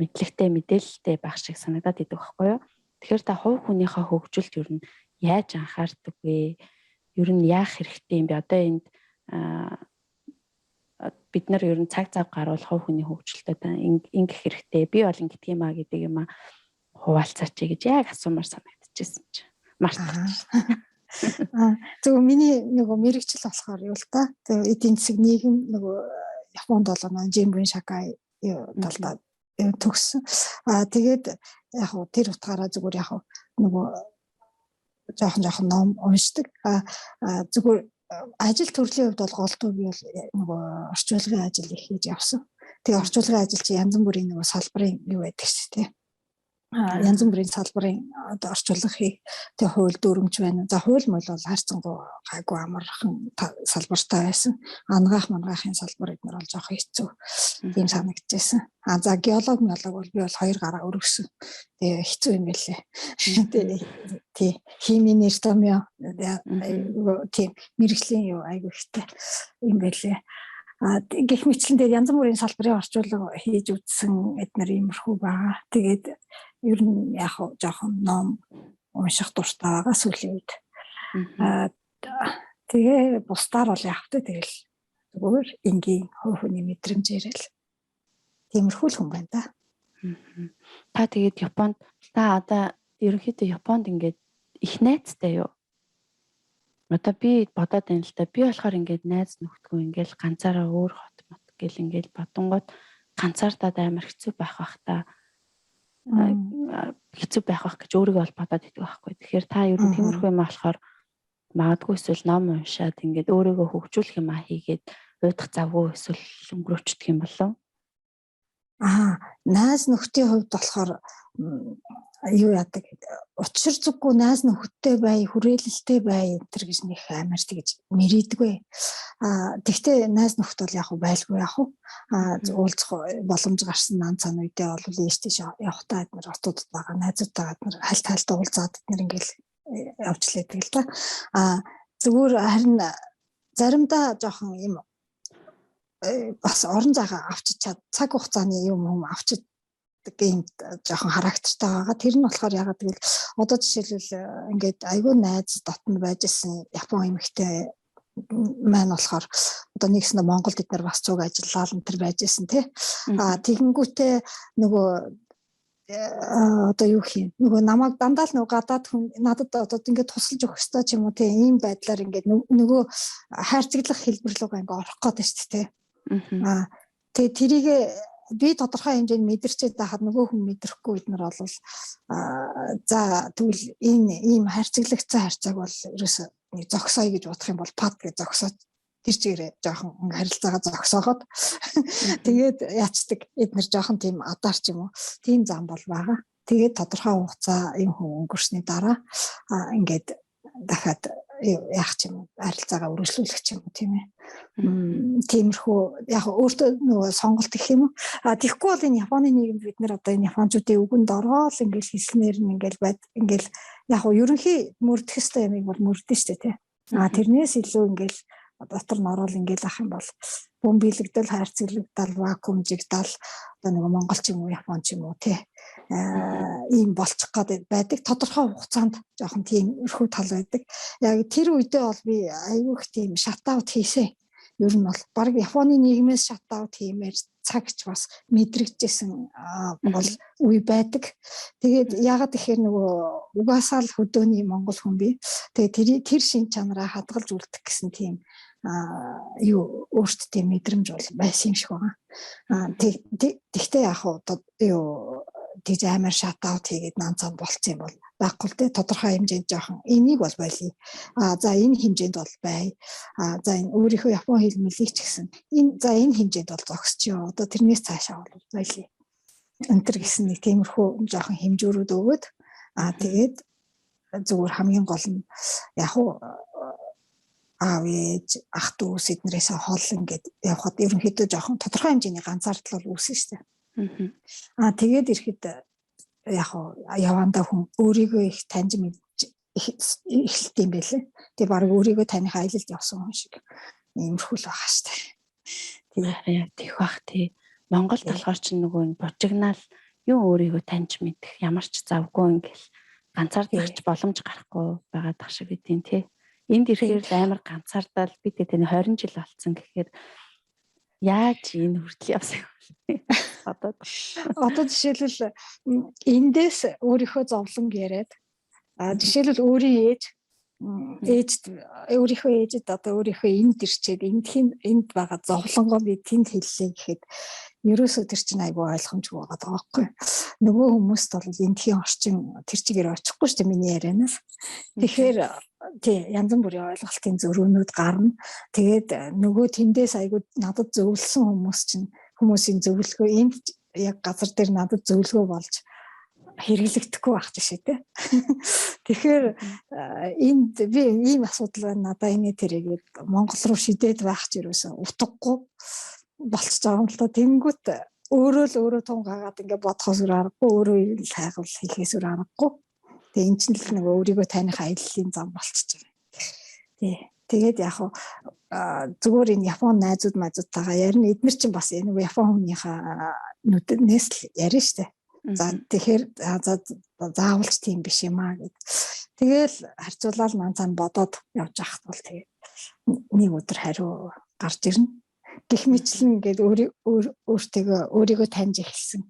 мэдлэгтэй мэдээлэлтэй байх шиг санагдаад идэг байхгүй юу? Тэгэхээр та хувь хүнийхээ хөгжилд ер нь яаж анхаардаг вэ? Ер нь яах хэрэгтэй юм бэ? Одоо энд бид нар ер нь цаг зав гаруул хувь хүний хөгжилтэй ингэх хэрэгтэй. Би бол ингэдэг юм а гэдэг юм а хуваалцаач гэж яг асуумаар санагдчихсэн чи. Мартчихсан. Зөв миний нөгөө мэрэгчл болохоор юу л та. Тэгээ эдийн засаг нийгэм нөгөө Японд бол Жимбрин Шакай талдаа төгссөн. Тэгээд яг хөө тэр утгаараа зүгээр яг нөгөө жоохон ном уншдаг. Зүгээр ажил төрлийн хувьд бол голдуу би бол нөгөө орчуулгын ажил их хийж явсан. Тэгээ орчуулгын ажил чи янз бүрийн нөгөө салбарын юу байдаг шүү дээ. Янз бүрийн салбарын одоо орчуулга хийх тэг хууль дүрмж байна. За хууль мөл бол харьцангуй гайгүй амархан салбартай байсан. Ангаах мангаахын салбар эднэр бол жоох хэцүү. Тийм санагдчихсэн. За геолог бол би бол 2 гараа өргөсөн. Тэгээ хэцүү юм байлээ. Тий. Химийн нэртомё тийм мэрэгжлийн юу айгүй ихтэй юм байлээ. Гэх мэтлэн дээр янз бүрийн салбарын орчуулга хийж үзсэн эднэр иймэрхүү байгаа. Тэгээд ер нь яг жоохон ном унших дуртай байгаа сүүлийн үед. Тэгээ бусдаар бол яг тэ тэгэл зүгээр энгийн хувь хүний мэдрэмжээр л тиймэрхүү л хүн байна да. Та тэгээд Японд та одоо ерөнхийдөө Японд ингээд их найзтай юу? Одоо би бодоод байна л да. Би болохоор ингээд найз нөхдгөө ингээд ганцаараа өөр хот мот гэл ингээд бодонгууд ганцаардаад амар хэцүү байх бах та. Хэцүү байх бах гэж өөрийгөө бол бодоод идэг байхгүй. Тэгэхээр та ер нь тиймэрхүү юм болохоор магадгүй эсвэл ном уншаад ингээд өөрийгөө хөгжүүлэх юм а хийгээд уйдах завгүй эсвэл өнгөрөөчдөг юм болов? Найз нөхдийн хувьд болохоор юу яадаг учир зүггүй найз нөхөдтэй бай хүрээлэлтэй бай энэ төр гэж нэг амар тэгж мэрийдгүй. Тэгвэл найз нөхд бол яг байлгүй яг уулзах боломж гарсан нан цан үедээ бол ийштэй явахтаа эднэр хотод байгаа найзуудтайгаа эднэр хальт уулзаад эднэр ингээл явчлаадаг л да. Зүгээр харин заримдаа жоохон юм бас орон зайгаа авчиж чад цаг хугацааны юм авчиж гейм жоохон характертай байгаа. Тэр нь болохоор ягаад гэвэл одоо жишээлбэл ингээд айгүй найз дотн байж исэн Япон эмэгтэй маань болохоор одоо нэгснэ Монголд эдгээр бас цуг ажиллаад энэ төр байж исэн тий. Тэгэнгүүтээ нөгөө одоо юу хийм нөгөө намайг дандаа л нөгөө гадаад хүн надад одоо ингээд тусалж өгөх ёстой ч юм уу тий. Ийм байдлаар ингээд нөгөө хайрцаглах хэлбэр рүү ингээд орох гээд шүү дээ тий. Тэгээ тэрийг би тодорхой хэмжээнд мэдэрчээд байхад нөгөө хүн мэдрэхгүй бид нар бол за тэгвэл энэ ийм харьцаглагцсан харьцааг бол ерөөсөө зогсоё гэж бодох юм бол пад гэж зогсоод тэр чигээрээ жоохон харилцаагаа зогсооход тэгээд яачдаг эднэр жоохон тийм адарч юм уу тийм зам бол байгаа. Тэгээд тодорхой хугацаа юм хүн өнгөрсний дараа ингээд дахиад яах ч юм уу харилцаагаа үргэлжлүүлэх ч юм уу тийм ээ. Тиймэрхүү яг өөртөө нөгөө сонголт гэх юм уу. Тэгэхгүй бол энэ Японы нийгэмд бид нэр одоо энэ Япончуудын үгэнд ороод ингээл хэлснээр нь ингээл байд ингээл яг ерөнхий мөрдөх ёстой юмыг бол мөрдөн штэ тий. Тэрнээс илүү ингээл дотор нь ороод ингээл ах юм бол бөмбөлөгдөл хайрцаглагдал вакуумжигдал одоо нөгөө монгол ч юм уу Япон ч юм уу тий. Ийм болчих гээд байдаг. Тодорхой хугацаанд жоохон тийм өрхөө тал байдаг. Яг тэр үедээ бол би айгүйх тийм шатаут хийсэн. Ер нь бол баг Японы нийгмээс шатаут хиймээр цагч бас мэдрэгдсэн бол үе байдаг. Тэгээд ягаад гэхээр нөгөө угаасаа л хөдөөний монгол хүн би. Тэгээд тэр шин чанараа хадгалж үлдэх гэсэн тийм юу өөртөө мэдрэмж бол байсан юм шиг байна. Тэгтээ яг одоо юу тийж амар шатаут хийгээд нанцаад болцсон юм бол байхгүй л дээ тодорхой хэмжээнд жоохон энийг бол байлий. За энэ хэмжээнд бол бай. За энэ өөрийнхөө япон хэл мэлийг ч гэсэн энэ хэмжээнд бол зогсчихё. Одоо тэрнээс цаашаа бол байлий. Өнтер гэсэн нэг тиймэрхүү жоохон хэмжүүрүүд өгөөд тэгээд зүгээр хамгийн гол нь яг аав ээж ах дүүс эднэрээс хол ингээд явхад ерөнхийдөө жоохон тодорхой хэмжээний ганцаардал бол үүснэ шүү дээ. Тэгээд ирэхэд яг явандаа хүн өөрийгөө их таньж мэдж эхэлт юм байлээ. Тэгээ баг өөрийгөө таних аялалд явсан хүн шиг иймэрхүү л байгаа шүү дээ. Тийх бах тий. Монголд болохоор ч нөгөө бужигнаал юу өөрийгөө таньж мэдэх ямар ч завгүй ингээл ганцаардагч боломж гарахгүй байгаа дах шиг үдийн тий. Энд ирэхээр амар ганцаардал бид тэний 20 жил болсон гэхээр яаж энэ хүртэл явсан юм бэ? Одоо жишээлбэл эндээс өөрийнхөө зовлон яриад жишээлбэл өөрийнхөө ээжэд одоо өөрийнхөө энд ирчээд энд байгаа зовлонгоо би тэнд хэллээ гэхэд ерөөсөө тэр чинь айгүй ойлгомжгүй байгаа байхгүй. Нөгөө хүмүүст бол эндхийн орчин тэр чигээр очихгүй шүү дээ миний ярианаас. Тэгэхээр тий янз бүрийн ойлголтын зөрүүнүүд гарна. Тэгээд нөгөө тэндээс айгүй надад зөвлөсөн хүмүүсийн зөвлөгөө энд яг газар дээр надад зөвлөгөө болж хэрэглэгдэхгүй байх жишээ тий. Тэгэхээр энд би ийм асуудал байна надаа энэ тэрийгээд Монгол руу шидээд байх ч ерөөсөө утгагүй болчихж байгаа юм л та. Тэнгүүт өөрөө тунгаагаад ингээд бодхоос өөр аргагүй өөрөө ил хайгуул хийхээс өөр аргагүй. Тэгээ эн чинь л нэг өөрийгөө таних аяллалын зам болчихж байгаа. Тий. Тэгээд яг зүгээр энэ Япон найзуудтайгаа ярина. Эднэр чинь бас нэг Япон хүнийхээ нүднээс л ярина штэ. За тэгэхээр заавалч тийм биш юм аа гэд. Тэгэл харьцуулаад манцаа бодоод явж байхад бол тэгээ нэг өдөр хариу гарч ирнэ. Гэх мэтлэн ингээд өөрийгөө таньж эхэлсэн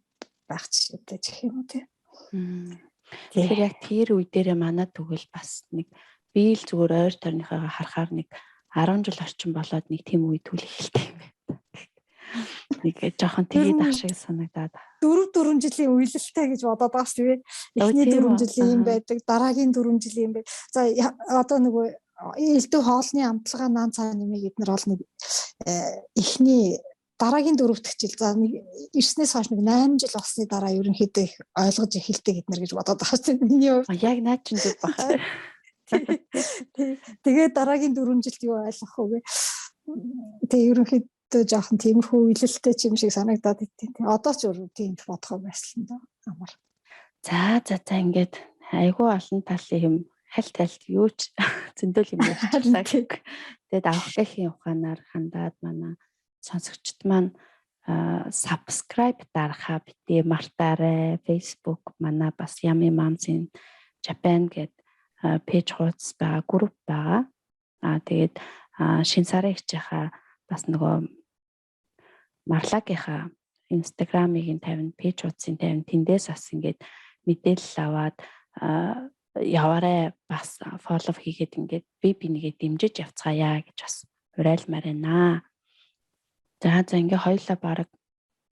байх жишээтэй гэх юм уу тий. Тэгэхээр яг тэр үе дээрээ манад тэгвэл бас нэг би л зүгээр ойр тойрныхоо харахаар нэг 10 жил орчим болоод нэг тийм үе түл эхэлтэй юм байна. Нэг жоохон тэгээд ах шиг санагдаад. 4 жилийн үеэлэлтэй гэж бодоод байгаа шүү дээ. Эхний 4 жилийн юм байдаг, дараагийн 4 жилийн юм байна. За одоо нөгөө элдв хоолны амтлагаа наан цаа нэмийг эднэр ол нэг эхний дараагийн 4 дахь жил за нэг ирснээс хойш нэг 8 жил болсны дараа ерөнхийдөө их ойлгож эхэлдэг эднэр гэж бодоод байгаа шүү дээ. Миний хувьд яг наад чинь зүг баха. Тэгээд дараагийн 4 жилд юу ойлгох вэ? Тэгээ ерөнхийдөө жоохон тиймэрхүү үйлэлтэй ч юм шиг санагдаад идэв. Одоо ч өөр тийм бодох байсан даа. Амар. За ингээд айгүй олон талын юм хальт юу ч зөндөл юм ярьчихлаа. Тэгээд авах гэхийн ухаанаар хандаад манай сонсогчд маань subscribe дарахаа битээ мартаарай. Facebook манай бас Yummy Moms in Japan гэд пэйж хуудас байгаа, групп байгаа. Тэгээд шинэ сарын хичээхаа бас нөгөө Марлагийнхаа Instagram-ыг 50 пэйж хуудсын 50 тэндээс бас ингээд мэдээлэл аваад яваарай, бас фоллоу хийгээд ингээд би бинийгээ дэмжиж явцгаая гэж бас уриалмаар байна. За ингээ хоёулаа бараг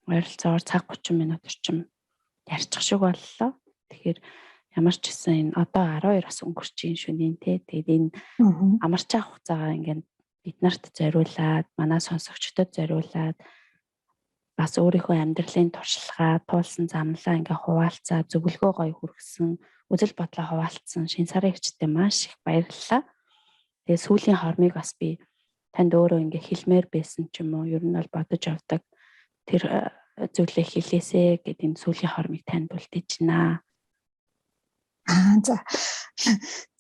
ойролцоогоор цаг 30 минут орчим ярьчих шиг боллоо. Тэгэхээр ямар ч гэсэн энэ одоо 12 бас өнгөрч ийн шөнийн те. Тэгээд энэ амарч авах хугацаагаа ингээд бид нарт зориулаад, манай сонсогчдод зориулаад бас өөрийнхөө амьдралын туршлагаа, туулсан замлаа ингээ хуваалцаа, зөвлөгөө гоё хүргэсэн, үзэл бодлоо хуваалцсан шинэ сарын хичээлд маш их баярлалаа. Тэгээд сүүлийн хормыг бас би танд өөрөө ингээ хэлмээр байсан ч юм уу, ер нь бол бодож авдаг тэр зүйлээ хэлээсэ гэдэг энэ сүүлийн хормыг танд үлдээж байна.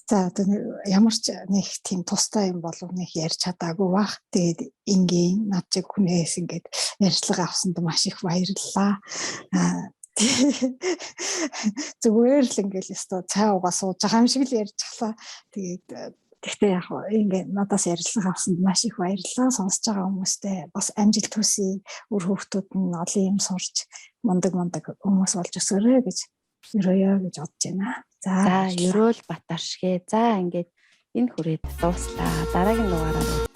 За ямар ч нэг тийм тустай юм болов нэг ярьж чадаагүй бах. Тэгээд ингийн над чиг хүнээс ингээд ярьцлага авсанд маш их баярлалаа. Зүгээр л ингээл өстой цай угаа сууж байгаа юм шиг л ярьж чаглаа. Тэгээд тэгтээ яг ингээд надаас ярилцлага авсанд маш их баярлалаа. Сонсож байгаа хүмүүстээ бас амжилт хүсье. Үр хүүхдүүд нь олон юм сурч мундаг хүмүүс болж өсөөрэй гэж ерөөё гэж бодож байна. За, ерөөл Батаршгэ. За ингээд энэ хүрээд дууслаа. Дараагийн дугаараар